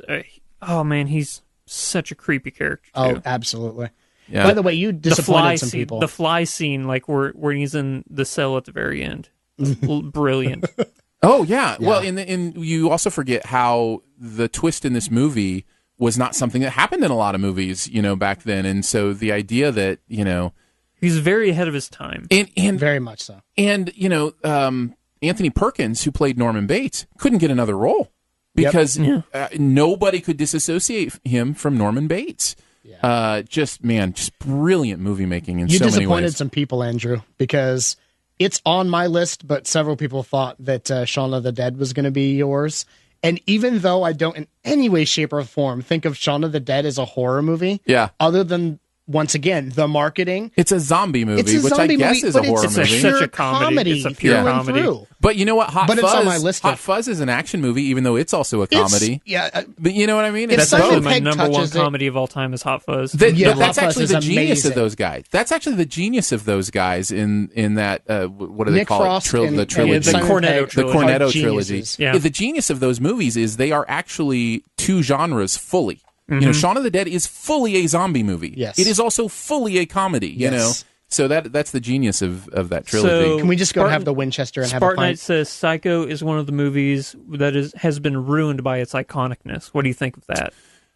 B: oh man, he's such a creepy character too.
C: Oh, absolutely.
A: Yeah.
C: By the way, you disappointed some people.
B: The fly scene, where he's in the cell at the very end. Brilliant.
A: Oh, yeah. Well, and you also forget how the twist in this movie was not something that happened in a lot of movies, back then. And so the idea that,
B: he's very ahead of his time.
A: And
C: very much so.
A: And, Anthony Perkins, who played Norman Bates, couldn't get another role because nobody could disassociate him from Norman Bates. Yeah. Just brilliant movie making in so many ways. You
C: disappointed some people, Andrew, because it's on my list, but several people thought that Shaun of the Dead was going to be yours. And even though I don't in any way, shape, or form think of Shaun of the Dead as a horror movie, other than, once again, the marketing.
A: It's a zombie movie, which I guess is a horror movie.
B: It's such a comedy. It's a pure comedy.
C: Through.
A: But you know what? Hot
C: Fuzz,
A: it's
C: on my list
A: Hot Fuzz is an action movie, even though it's also a comedy. But you know what I mean?
B: That's actually my number one comedy of all time is Hot Fuzz.
A: But that's actually the genius of those guys. That's actually the genius of those guys in that, what do they
C: Nick
A: call
C: Frost
A: it? The trilogy.
B: The Cornetto trilogy.
A: The Cornetto trilogy.
B: Yeah.
A: The genius of those movies is they are actually two genres fully.
B: Mm-hmm.
A: Shaun of the Dead is fully a zombie movie.
C: Yes.
A: It is also fully a comedy, So that's the genius of that trilogy.
B: So,
C: can we just go and have the Winchester and have a pint?
B: Spartanite says Psycho is one of the movies that has been ruined by its iconicness. What do you think of that?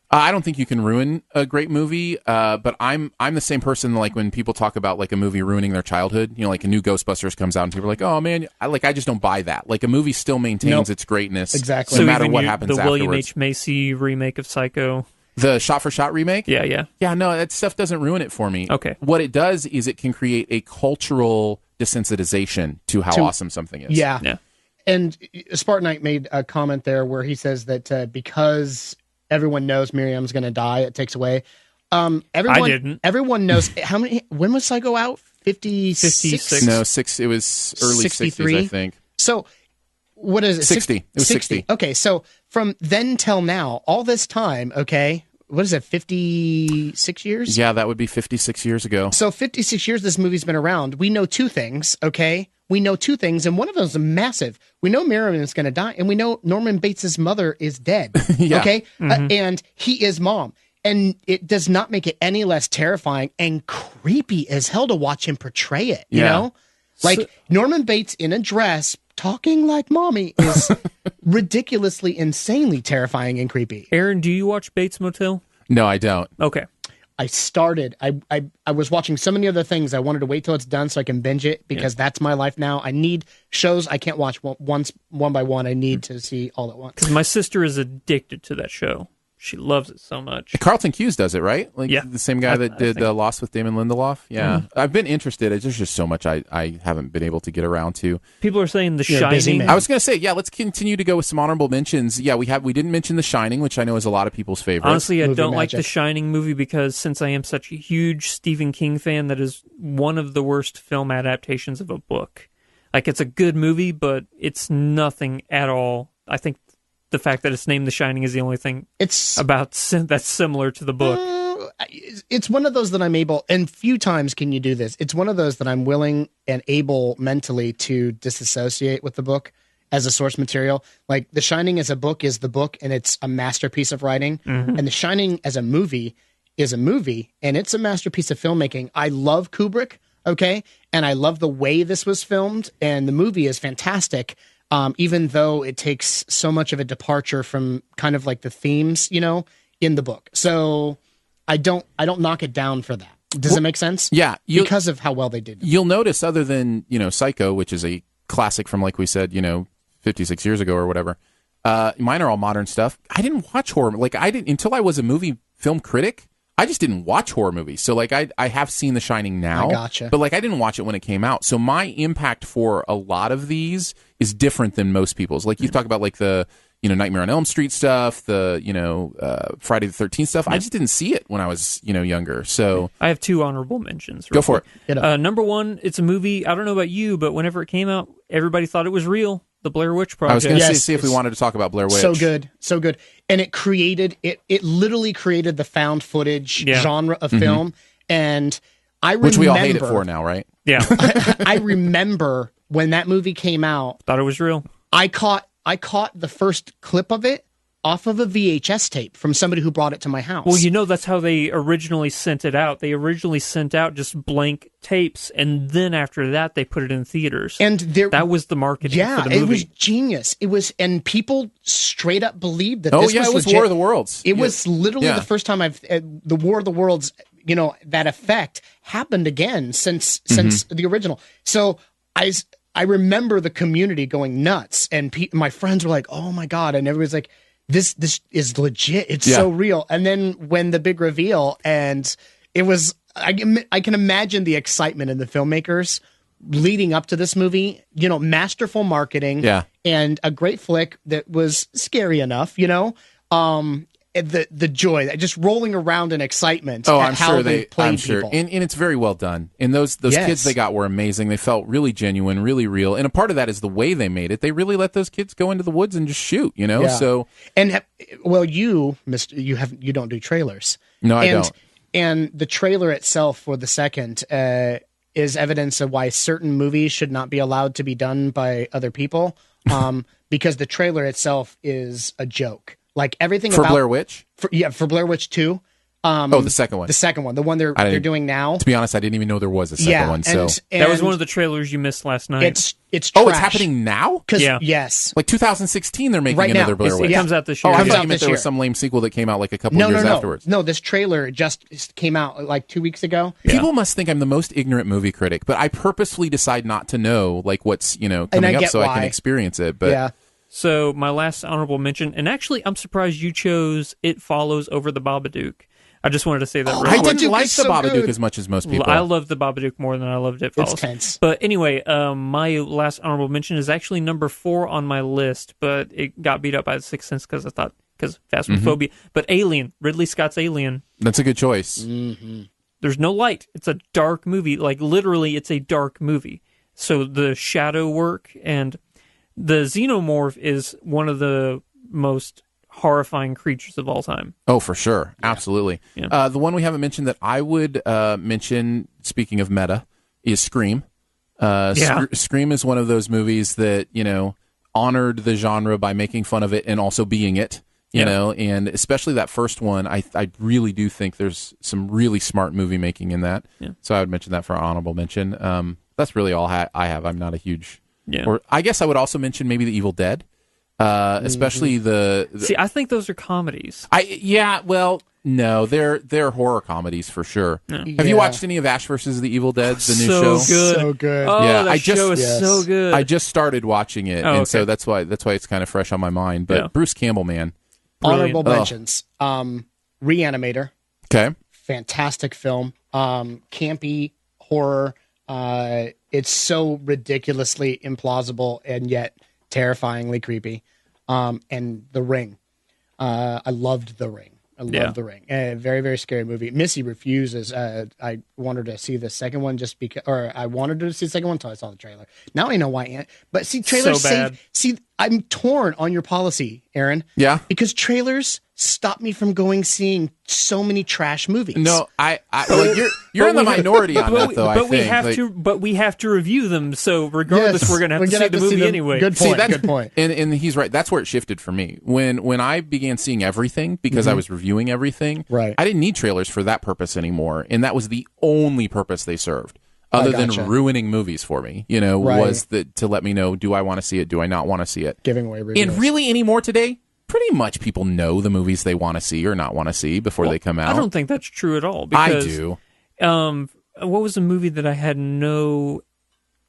A: I don't think you can ruin a great movie, but I'm the same person. Like when people talk about like a movie ruining their childhood, like a new Ghostbusters comes out and people are like, "Oh man, I just don't buy that." Like a movie still maintains its greatness,
C: exactly,
A: no matter what happens
B: the
A: afterwards.
B: William H. Macy remake of Psycho.
A: The shot-for-shot remake?
B: Yeah.
A: No, that stuff doesn't ruin it for me.
B: Okay.
A: What it does is it can create a cultural desensitization to how awesome something is.
C: Yeah. And Spartanite made a comment there where he says that because everyone knows Miriam's going to die, it takes away.
B: I didn't.
C: Everyone knows how many. When was Psycho out? 56?
A: No, it was early
C: 63?
A: 60s, I think.
C: So what is it?
A: 60. It was 60.
C: Okay, so from then till now, all this time, okay, what is it, 56 years?
A: Yeah, that would be 56 years ago.
C: So 56 years this movie's been around. We know two things, okay? We know two things, and one of them is massive. We know Miriam is going to die, and we know Norman Bates' mother is dead, okay? And he is mom. And it does not make it any less terrifying and creepy as hell to watch him portray it, you know? Like, Norman Bates in a dress talking like mommy is ridiculously, insanely terrifying and creepy.
B: Aaron, do you watch Bates Motel?
A: No, I don't.
B: Okay.
C: I started. I was watching so many other things. I wanted to wait till it's done so I can binge it because that's my life now. I need shows I can't watch one by one. I need to see all at once.
B: Because my sister is addicted to that show. She loves it so much.
A: Carlton Cuse does it, right? Like the same guy that did Lost with Damon Lindelof. Yeah, I've been interested. There's just so much I haven't been able to get around to.
B: People are saying The Shining.
A: I was going to say, let's continue to go with some honorable mentions. Yeah, we didn't mention The Shining, which I know is a lot of people's favorite.
B: Honestly, I don't like The Shining movie because since I am such a huge Stephen King fan, that is one of the worst film adaptations of a book. Like, it's a good movie, but it's nothing at all. I think the fact that it's named The Shining is the only thing that's similar to the book.
C: It's one of those that I'm able, and few times can you do this. It's one of those that I'm willing and able mentally to disassociate with the book as a source material. Like, The Shining as a book is the book, and it's a masterpiece of writing. And The Shining as a movie is a movie, and it's a masterpiece of filmmaking. I love Kubrick, okay? And I love the way this was filmed, and the movie is fantastic. Even though it takes so much of a departure from kind of like the themes, in the book. So I don't knock it down for that. Does it make sense?
A: Yeah.
C: Because of how well they did it.
A: You'll notice, other than, Psycho, which is a classic from, like we said, 56 years ago or whatever, mine are all modern stuff. I didn't watch horror. Like, until I was a movie film critic, I just didn't watch horror movies. So, like, I have seen The Shining now.
C: I gotcha.
A: But, like, I didn't watch it when it came out. So my impact for a lot of these is different than most people's. Like, you talk about, like, the, Nightmare on Elm Street stuff, the, Friday the 13th stuff. I just didn't see it when I was, younger. So
B: I have two honorable mentions.
A: Go for
B: it. Number one, it's a movie. I don't know about you, but whenever it came out, everybody thought it was real. The Blair Witch Project.
A: I was going to see if we wanted to talk about Blair Witch.
C: So good. And it literally created the found footage genre of film. And I remember...
A: Which we all hate it for now, right?
B: Yeah.
C: I remember when that movie came out.
B: Thought it was real.
C: I caught the first clip of it off of a VHS tape from somebody who brought it to my house.
B: Well, that's how they originally sent it out. They originally sent out just blank tapes, and then after that, they put it in theaters. And that was the marketing for the movie.
C: It was genius. It was, and people straight up believed that
A: it was War of the Worlds.
C: It was literally the first time the War of the Worlds, that effect happened again since the original. So I remember the community going nuts, and my friends were like, "Oh my God," and everybody's like, This is legit. It's so real. And then when the big reveal, and it was, I can imagine the excitement in the filmmakers leading up to this movie. Masterful marketing, and a great flick that was scary enough. The joy, just rolling around in excitement.
A: Oh,
C: I'm
A: sure
C: they played
A: people. And it's very well done. And those kids they got were amazing. They felt really genuine, really real. And a part of that is the way they made it. They really let those kids go into the woods and just shoot. So
C: you don't do trailers.
A: No, I don't.
C: And the trailer itself for the second is evidence of why certain movies should not be allowed to be done by other people. Because the trailer itself is a joke. Like everything
A: for Blair Witch?
C: For Blair Witch 2.
A: The second one.
C: The second one. The one they're doing now.
A: To be honest, I didn't even know there was a second one. So
B: that was one of the trailers you missed last night.
C: It's trash.
A: Oh, it's happening now?
C: Yes.
A: Like 2016, they're making another Blair Witch.
B: It comes out this year.
A: Oh, I thought you meant there was some lame sequel that came out like a couple years afterwards.
C: No, this trailer just came out like 2 weeks ago.
A: People must think I'm the most ignorant movie critic, but I purposefully decide not to know like what's coming up so I can experience it. But
C: yeah.
B: So my last honorable mention, and actually I'm surprised you chose It Follows over the Babadook. I just wanted to say that.
A: I didn't like the Babadook as much as most people.
B: I loved the Babadook more than I loved It Follows.
C: It's tense.
B: But anyway, my last honorable mention is actually number 4 on my list, but it got beat up by The Sixth Sense because phasmophobia. But Alien, Ridley Scott's Alien.
A: That's a good choice.
C: Mm-hmm.
B: There's no light. It's a dark movie. Like literally, it's a dark movie. So the shadow work and the xenomorph is one of the most horrifying creatures of all time.
A: Oh, for sure. Yeah. Absolutely. Yeah. The one we haven't mentioned that I would mention, speaking of meta, is Scream. Scream is one of those movies that, honored the genre by making fun of it and also being it, you know, and especially that first one, I really do think there's some really smart movie making in that. Yeah. So I would mention that for our honorable mention. That's really all I have. I'm not a huge... Yeah. Or I guess I would also mention maybe The Evil Dead, especially the...
B: See, I think those are comedies.
A: No, they're horror comedies for sure. Yeah. Have you watched any of Ash vs. the Evil Dead, the new show?
C: So good.
B: Oh, yeah, that show is so good.
A: I just started watching it, so that's why it's kind of fresh on my mind. But Bruce Campbell, man.
C: Brilliant. Honorable mentions. Reanimator.
A: Okay.
C: Fantastic film. Campy horror. It's so ridiculously implausible and yet terrifyingly creepy. And The Ring. I loved The Ring. I love The Ring. Very, very scary movie. Missy refuses. I wanted to see the second one I wanted to see the second one until I saw the trailer. Now I know why. But see, trailers see, I'm torn on your policy, Aaron.
A: Yeah.
C: Because trailers stop me from seeing so many trash movies.
A: No, you're in the minority on that, though.
B: But we have to review them. So regardless, we're going to have to see the movie anyway.
C: Good point. Good point.
A: And he's right. That's where it shifted for me when I began seeing everything because I was reviewing everything.
C: Right.
A: I didn't need trailers for that purpose anymore, and that was the only purpose they served. Other than ruining movies for me, was to let me know, do I want to see it? Do I not want to see it?
C: Giving away reviews.
A: And really anymore today, pretty much people know the movies they want to see or not want to see before they come out.
B: I don't think that's true at all. Because,
A: I do.
B: What was a movie that I had no...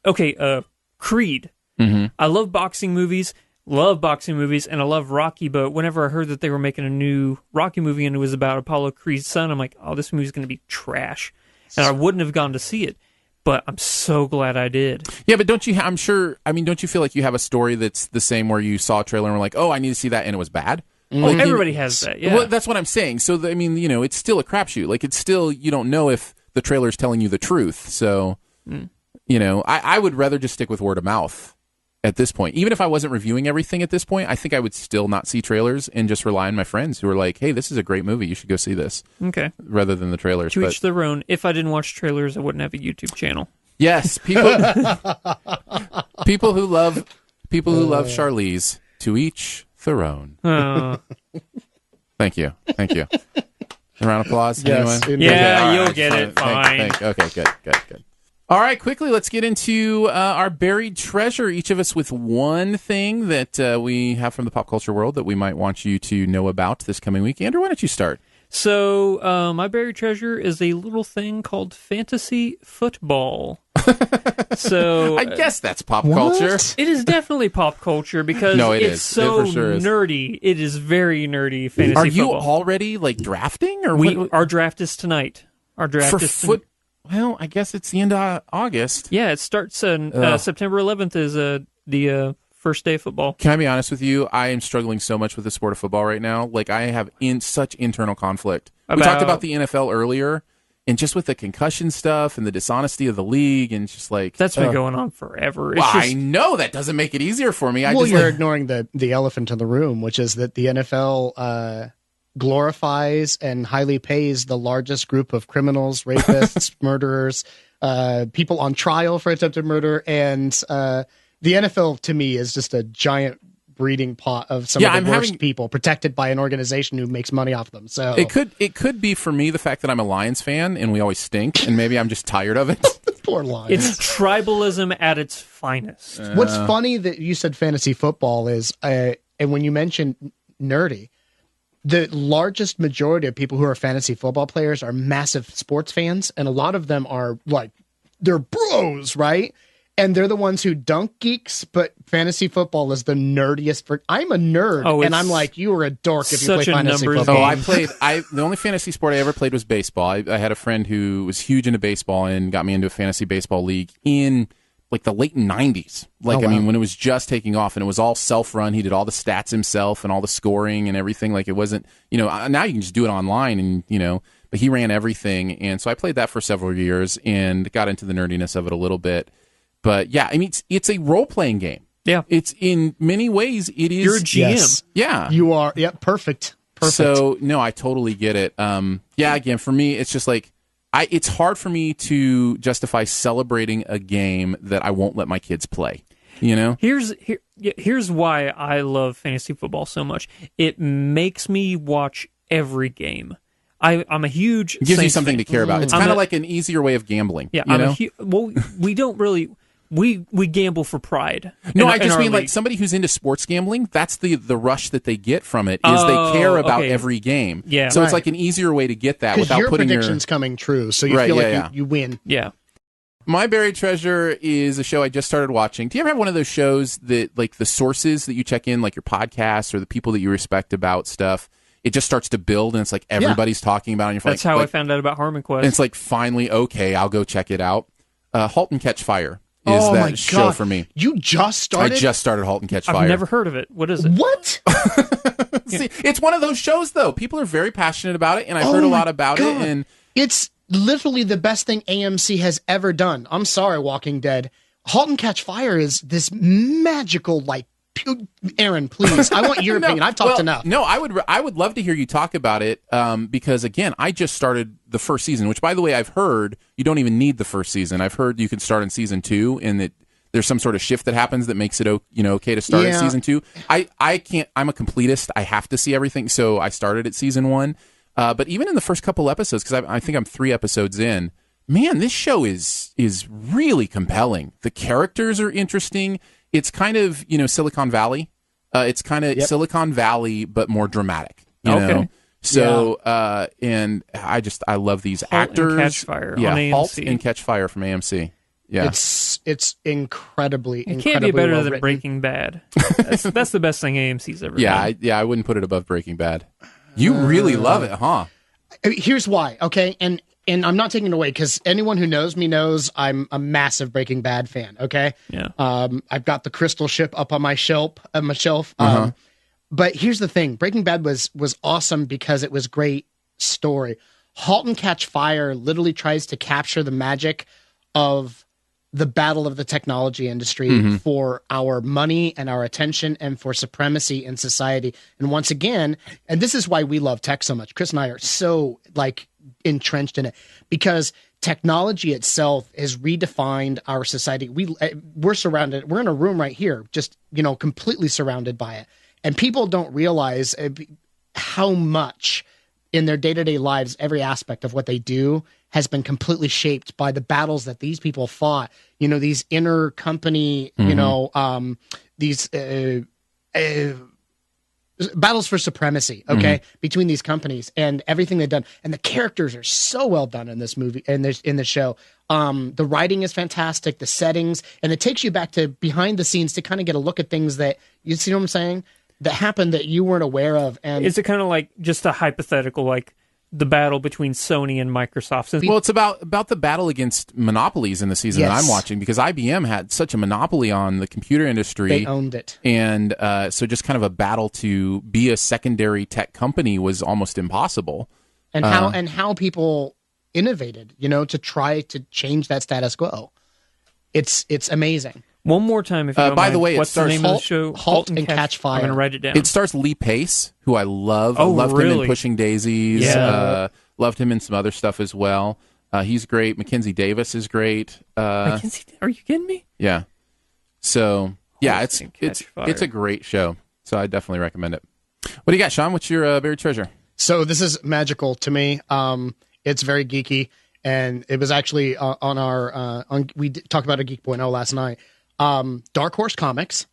B: Okay, Creed.
A: Mm-hmm.
B: I love boxing movies, and I love Rocky, but whenever I heard that they were making a new Rocky movie and it was about Apollo Creed's son, I'm like, oh, this movie's going to be trash. And I wouldn't have gone to see it. But I'm so glad I did.
A: Yeah, but don't you feel like you have a story that's the same where you saw a trailer and were like, oh, I need to see that, and it was bad?
B: Well, everybody has that, yeah.
A: Well, that's what I'm saying. So, it's still a crapshoot. Like, it's still, you don't know if the trailer's telling you the truth. So, I would rather just stick with word of mouth at this point. Even if I wasn't reviewing everything at this point, I think I would still not see trailers and just rely on my friends who are like, hey, this is a great movie. You should go see this.
B: Okay.
A: Rather than the trailers.
B: To each their own. If I didn't watch trailers, I wouldn't have a YouTube channel.
A: Yes. People who love Charlize, to each their own. Thank you. A round of applause?
C: Yes.
A: Anyone?
B: Yeah, right, you'll get it. Fine.
A: Okay, good. All right, quickly, let's get into our buried treasure. Each of us with one thing that we have from the pop culture world that we might want you to know about this coming week. Andrew, why don't you start?
B: So, my buried treasure is a little thing called fantasy football. So
A: I guess that's pop culture.
B: It is definitely pop culture because it's so nerdy. It is very nerdy fantasy football.
A: Are you already drafting, or
B: our draft is tonight? Our draft is
A: Well, I guess it's the end of August.
B: Yeah, it starts on September 11th is the first day of football.
A: Can I be honest with you? I am struggling so much with the sport of football right now. I have such internal conflict. We talked about the NFL earlier, and just with the concussion stuff and the dishonesty of the league, and just
B: that's been going on forever.
A: I know that doesn't make it easier for me.
C: You're ignoring the elephant in the room, which is that the NFL glorifies and highly pays the largest group of criminals, rapists, murderers, people on trial for attempted murder, and the NFL to me is just a giant breeding pot of some of the worst people protected by an organization who makes money off them. So
A: it could be for me the fact that I'm a Lions fan and we always stink, and maybe I'm just tired of it.
C: Poor Lions.
B: It's tribalism at its finest.
C: What's funny that you said fantasy football is, and when you mentioned nerdy, the largest majority of people who are fantasy football players are massive sports fans, and a lot of them are they're bros, right? And they're the ones who dunk geeks, but fantasy football is the nerdiest. I'm a nerd, and I'm like, you are a dork if you play fantasy football.
A: Oh, the only fantasy sport I ever played was baseball. I had a friend who was huge into baseball and got me into a fantasy baseball league in the late 90s. When it was just taking off, and it was all self-run. He did all the stats himself and all the scoring and everything. It wasn't, now you can just do it online and, but he ran everything. And so I played that for several years and got into the nerdiness of it a little bit. But yeah, it's a role-playing game.
B: Yeah.
A: It's in many ways, it is.
B: You're a GM.
C: Yes.
A: Yeah.
C: You are. Yep. Perfect.
A: So, no, I totally get it. Yeah, again, for me, it's just like, it's hard for me to justify celebrating a game that I won't let my kids play. You know?
B: Here's why I love fantasy football so much. It makes me watch every game. I'm a huge
A: It gives you
B: Saints
A: something
B: fan.
A: to care about. It's kind of like an easier way of gambling.
B: Yeah,
A: you know?
B: well, we don't really we gamble for pride.
A: No, I just mean like somebody who's into sports gambling. That's the rush that they get from it is they care about every game.
B: Yeah,
A: so it's like an easier way to get that without
C: your
A: putting
C: predictions coming true. So you feel like you win.
B: Yeah.
A: My Buried Treasure is a show I just started watching. Do you ever have one of those shows that, like, the sources that you check in, like your podcasts or the people that you respect about stuff, it just starts to build, and it's like everybody's talking about it. And you're
B: That's how I found out about Harmonquest.
A: And it's like, finally, okay, I'll go check it out. Halt and Catch Fire is that show for me.
C: You just started?
A: I just started Halt and Catch Fire.
B: I've never heard of it. What is it?
C: What?
A: See, it's one of those shows, though. People are very passionate about it, and I've heard a lot about it. And
C: it's literally the best thing AMC has ever done. I'm sorry, Walking Dead. Halt and Catch Fire is this magical, like, Aaron, please. I want your opinion. I've talked enough.
A: No, I would love to hear you talk about it because, again, I just started the first season, which, by the way, I've heard you don't even need the first season. I've heard you can start in season 2 and that there's some sort of shift that happens that makes it okay to start in season 2. I can't. I'm a completist. I have to see everything, so I started at season 1. But even in the first couple episodes, because I think I'm 3 episodes in, man, this show is really compelling. The characters are interesting. It's kind of, Silicon Valley. It's kind of Silicon Valley, but more dramatic. You know? So, and I love these actors.
B: And Catch Fire on AMC.
A: Halt and Catch Fire from AMC. Yeah.
C: It's incredibly
B: It can't be better
C: well
B: than
C: written.
B: Breaking Bad. That's the best thing AMC's ever done.
A: I wouldn't put it above Breaking Bad. You really love it, huh?
C: Here's why, okay? And I'm not taking it away because anyone who knows me knows I'm a massive Breaking Bad fan, okay?
B: Yeah.
C: I've got the Crystal Ship up on my shelf. But here's the thing. Breaking Bad was awesome because it was great story. Halt and Catch Fire literally tries to capture the magic of the battle of the technology industry for our money and our attention and for supremacy in society. And once again, and this is why we love tech so much. Chris and I are so entrenched in it because technology itself has redefined our society. We're surrounded. We're in a room right here, just, completely surrounded by it. And people don't realize how much in their day-to-day lives, every aspect of what they do has been completely shaped by the battles that these people fought. These inner company, these battles for supremacy, between these companies and everything they've done. And the characters are so well done in this movie and in the show. The writing is fantastic, the settings, and it takes you back to behind the scenes to kind of get a look at things that, you see what I'm saying, that happened that you weren't aware of. And
B: is it kind of like just a hypothetical, like the battle between Sony and Microsoft?
A: Well, it's about the battle against monopolies in the season that I'm watching because IBM had such a monopoly on the computer industry.
C: They owned it.
A: And so just kind of a battle to be a secondary tech company was almost impossible.
C: And how people innovated, to try to change that status quo. It's amazing.
B: One more time, if you don't
A: by
B: mind.
A: the way,
B: what's the name of the show?
C: Halt and Catch Fire.
B: I'm going to write it down.
A: It stars Lee Pace, who I love.
B: Oh,
A: I loved him
B: really?
A: in Pushing Daisies.
B: Yeah.
A: Loved him in some other stuff as well. He's great. Mackenzie Davis is great.
B: Are you kidding me?
A: Yeah. So, yeah,
B: Halt and Catch Fire.
A: it's a great show. So I definitely recommend it. What do you got, Shawn? What's your buried treasure?
C: So this is magical to me. It's very geeky. And it was actually on our we talked about a Geek Point last night. Dark Horse Comics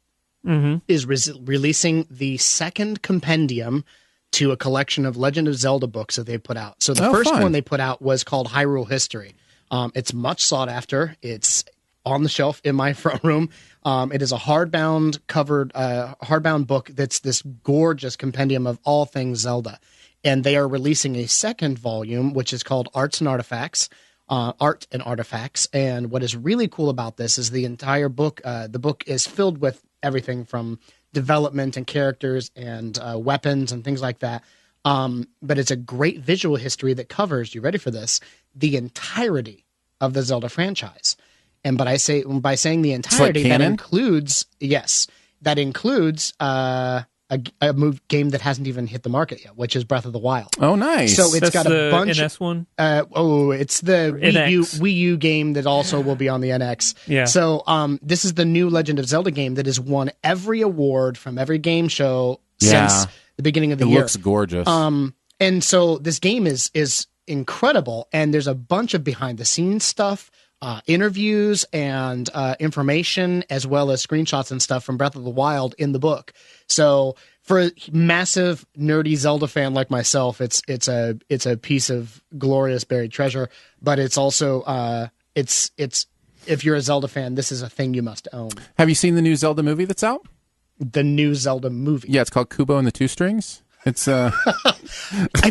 C: is releasing the second compendium to a collection of Legend of Zelda books that they put out. So the first one they put out was called Hyrule History. It's much sought after. It's on the shelf in my front room. It is a hardbound book that's this gorgeous compendium of all things Zelda. And they are releasing a second volume, which is called Art and Artifacts. And what is really cool about this is the entire book. The book is filled with everything from development and characters and weapons and things like that. But it's a great visual history that covers, you ready for this, the entirety of the Zelda franchise. And by saying the entirety,
A: like
C: that includes a game that hasn't even hit the market yet, which is Breath of the Wild.
A: Oh, nice.
C: So it's got a bunch.
B: NS one?
C: It's the Wii U game that also will be on the NX.
B: Yeah.
C: So this is the new Legend of Zelda game that has won every award from every game show since the beginning of the year.
A: It looks gorgeous.
C: And so this game is incredible, and there's a bunch of behind the scenes stuff, interviews and information, as well as screenshots and stuff from Breath of the Wild in the book. So for a massive nerdy Zelda fan like myself, it's a piece of glorious buried treasure. But it's also it's if you're a Zelda fan, this is a thing you must own.
A: Have you seen the new Zelda movie that's out?
C: The new Zelda movie.
A: Yeah, it's called Kubo and the Two Strings. It's
C: I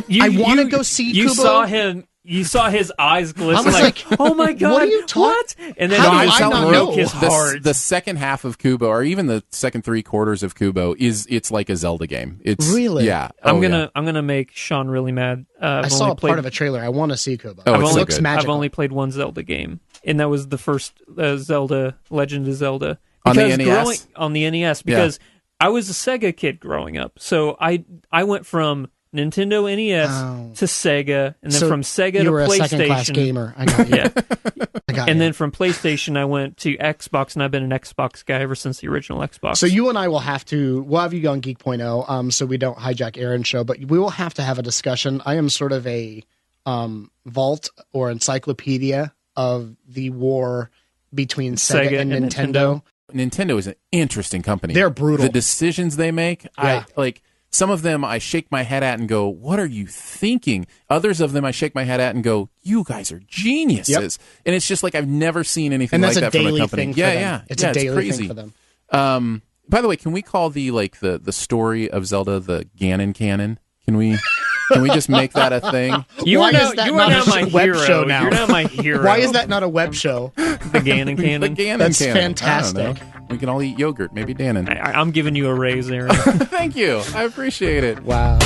C: want to go see
B: you
C: Kubo.
B: You saw his eyes glisten.
C: I was like,
B: "Oh my god,
C: what are you talking?"
B: What? And then
C: I not know?
B: his heart.
A: The second half of Kubo, or even the second 3/4 of Kubo, it's like a Zelda game. It's
C: really,
A: yeah.
B: I'm gonna make Shawn really mad.
C: I saw part of a trailer. I want to see Kubo.
A: Oh,
C: it looks magical.
B: I've only played one Zelda game, and that was the first Zelda, Legend of Zelda,
A: on the NES.
B: On the NES, because I was a Sega kid growing up, so I went from Nintendo NES to Sega, and then from Sega
C: you were
B: to PlayStation.
C: A second-class gamer. I got you.
B: Yeah.
C: I got
B: and
C: you.
B: then from PlayStation, I went to Xbox, and I've been an Xbox guy ever since the original Xbox.
C: So you and I we'll have you on Geek.0, so we don't hijack Aaron's show, but we will have to have a discussion. I am sort of a vault or encyclopedia of the war between Sega and Nintendo.
A: Nintendo is an interesting company.
C: They're brutal.
A: The decisions they make, some of them I shake my head at and go, what are you thinking? Others of them I shake my head at and go, you guys are geniuses. Yep. And it's just like I've never seen anything like that from a company.
C: It's a daily thing for them.
A: By the way, can we call the story of Zelda the Ganon canon? Can we just make that a thing?
B: You are now my
C: web
B: hero.
C: Show now.
B: You're not my hero.
C: Why is that not a web show?
B: The Ganon canon.
A: The Ganon
C: That's
A: canon.
C: fantastic.
A: I don't know. We can all eat yogurt, maybe Danon.
B: I'm giving you a raise, Aaron.
A: Thank you. I appreciate it.
C: Wow.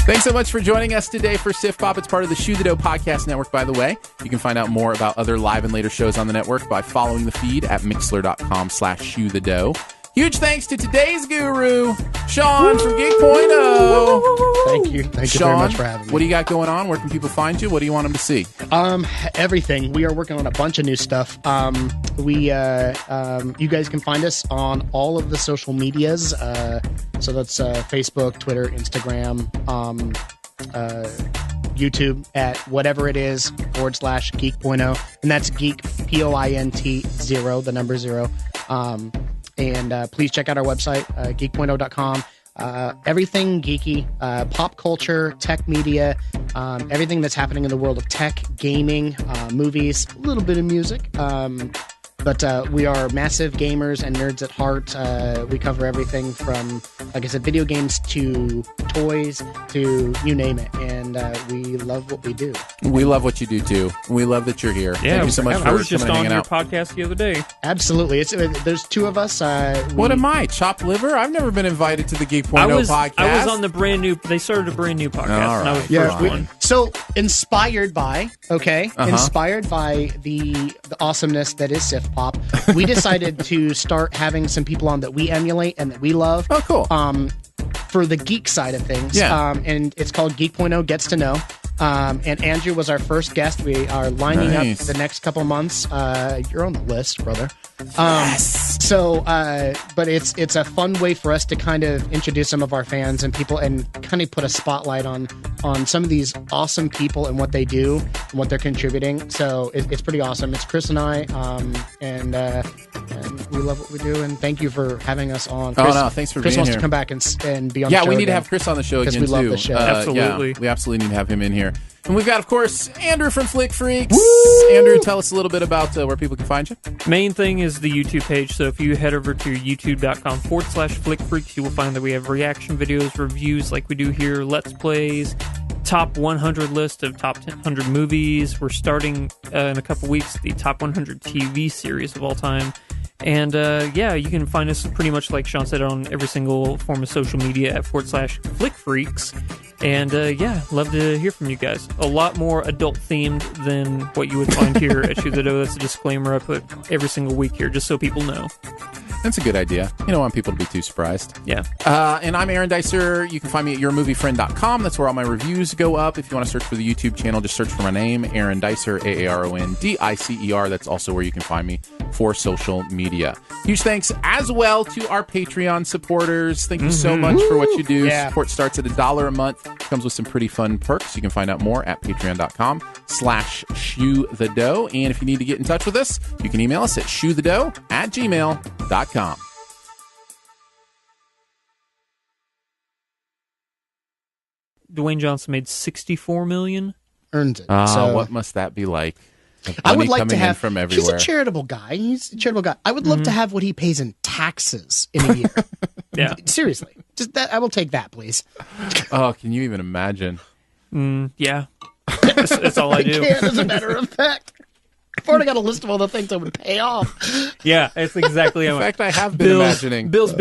A: Thanks so much for joining us today for SiftPop. It's part of the Shoe the Dough podcast network, by the way. You can find out more about other live and later shows on the network by following the feed at mixler.com/shoethedough. Huge thanks to today's guru, Shawn from Geek.0.
C: Thank you. Thank you very much for having me.
A: What do you got going on? Where can people find you? What do you want them to see?
C: Everything. We are working on a bunch of new stuff. You guys can find us on all of the social medias. So that's Facebook, Twitter, Instagram, YouTube at whatever it is /Geek.0. And that's Geek, POINT 0, the number 0. And please check out our website, geek.0.com. Everything geeky, pop culture, tech media, everything that's happening in the world of tech, gaming, movies, a little bit of music. But we are massive gamers and nerds at heart. We cover everything from, like I said, video games to toys to you name it. And we love what we do.
A: We love what you do, too. We love that you're here.
B: Yeah,
A: Thank you so much for
B: I was just
A: coming
B: on
A: and
B: your
A: hanging out.
B: podcast the other day.
C: Absolutely. There's two of us.
A: What am I? Chopped liver? I've never been invited to the Geek.0 podcast.
B: I was on they started a brand new podcast, and I was the first one.
C: So inspired by the awesomeness that is SiftPop, we decided to start having some people on that we emulate and that we love.
A: Oh, cool.
C: For the geek side of things.
A: Yeah.
C: And it's called Geek.0 Gets to Know. And Andrew was our first guest. We are lining up the next couple months. You're on the list, brother.
A: Yes.
C: So, but it's a fun way for us to kind of introduce some of our fans and people, and kind of put a spotlight on some of these awesome people and what they do and what they're contributing. So it's pretty awesome. It's Chris and I, and we love what we do. And thank you for having us on. Chris,
A: thanks for
C: Chris
A: being
C: wants
A: here.
C: to come back and be on.
A: Yeah,
C: the show
A: we need to
C: again.
A: have Chris on the show again,
C: we love
A: too.
C: the show.
B: Absolutely.
A: Yeah, we absolutely need to have him in here. And we've got, of course, Andrew from Flick Freaks. Andrew, tell us a little bit about where people can find you.
B: Main thing is the YouTube page. So if you head over to youtube.com/Flick Freaks, you will find that we have reaction videos, reviews like we do here, Let's Plays, top 100 list of top 100 movies. We're starting in a couple weeks the top 100 TV series of all time. And yeah, you can find us pretty much like Shawn said on every single form of social media at /FlickFreaks. And yeah, love to hear from you guys. A lot more adult themed than what you would find here at Shoot the Dough. That's a disclaimer I put every single week here, just so people know. That's
A: a good idea. You don't want people to be too surprised.
B: Yeah.
A: And I'm Aaron Dicer. You can find me at yourmoviefriend.com. That's where all my reviews go up. If you want to search for the YouTube channel, just search for my name, Aaron Dicer, AARONDICER. That's also where you can find me for social media. Huge thanks as well to our Patreon supporters. Thank you so much for what you do. Yeah. Support starts at $1 a month. Comes with some pretty fun perks. You can find out more at patreon.com/shoethedough. And if you need to get in touch with us, you can email us at shoethedough@gmail.com.
B: Dwayne Johnson made $64 million.
C: Earned it. So
A: what must that be like?
C: I would like to have
A: from everywhere.
C: He's a charitable guy. I would love to have what he pays in taxes in a year.
B: Yeah,
C: seriously, just that. I will take that, please.
A: Oh, can you even imagine?
B: Yeah, that's all I do.
C: I can't, as a matter of fact. I've already got a list of all the things I would pay off.
B: Yeah, it's exactly.
A: In fact, I have been imagining
B: bills.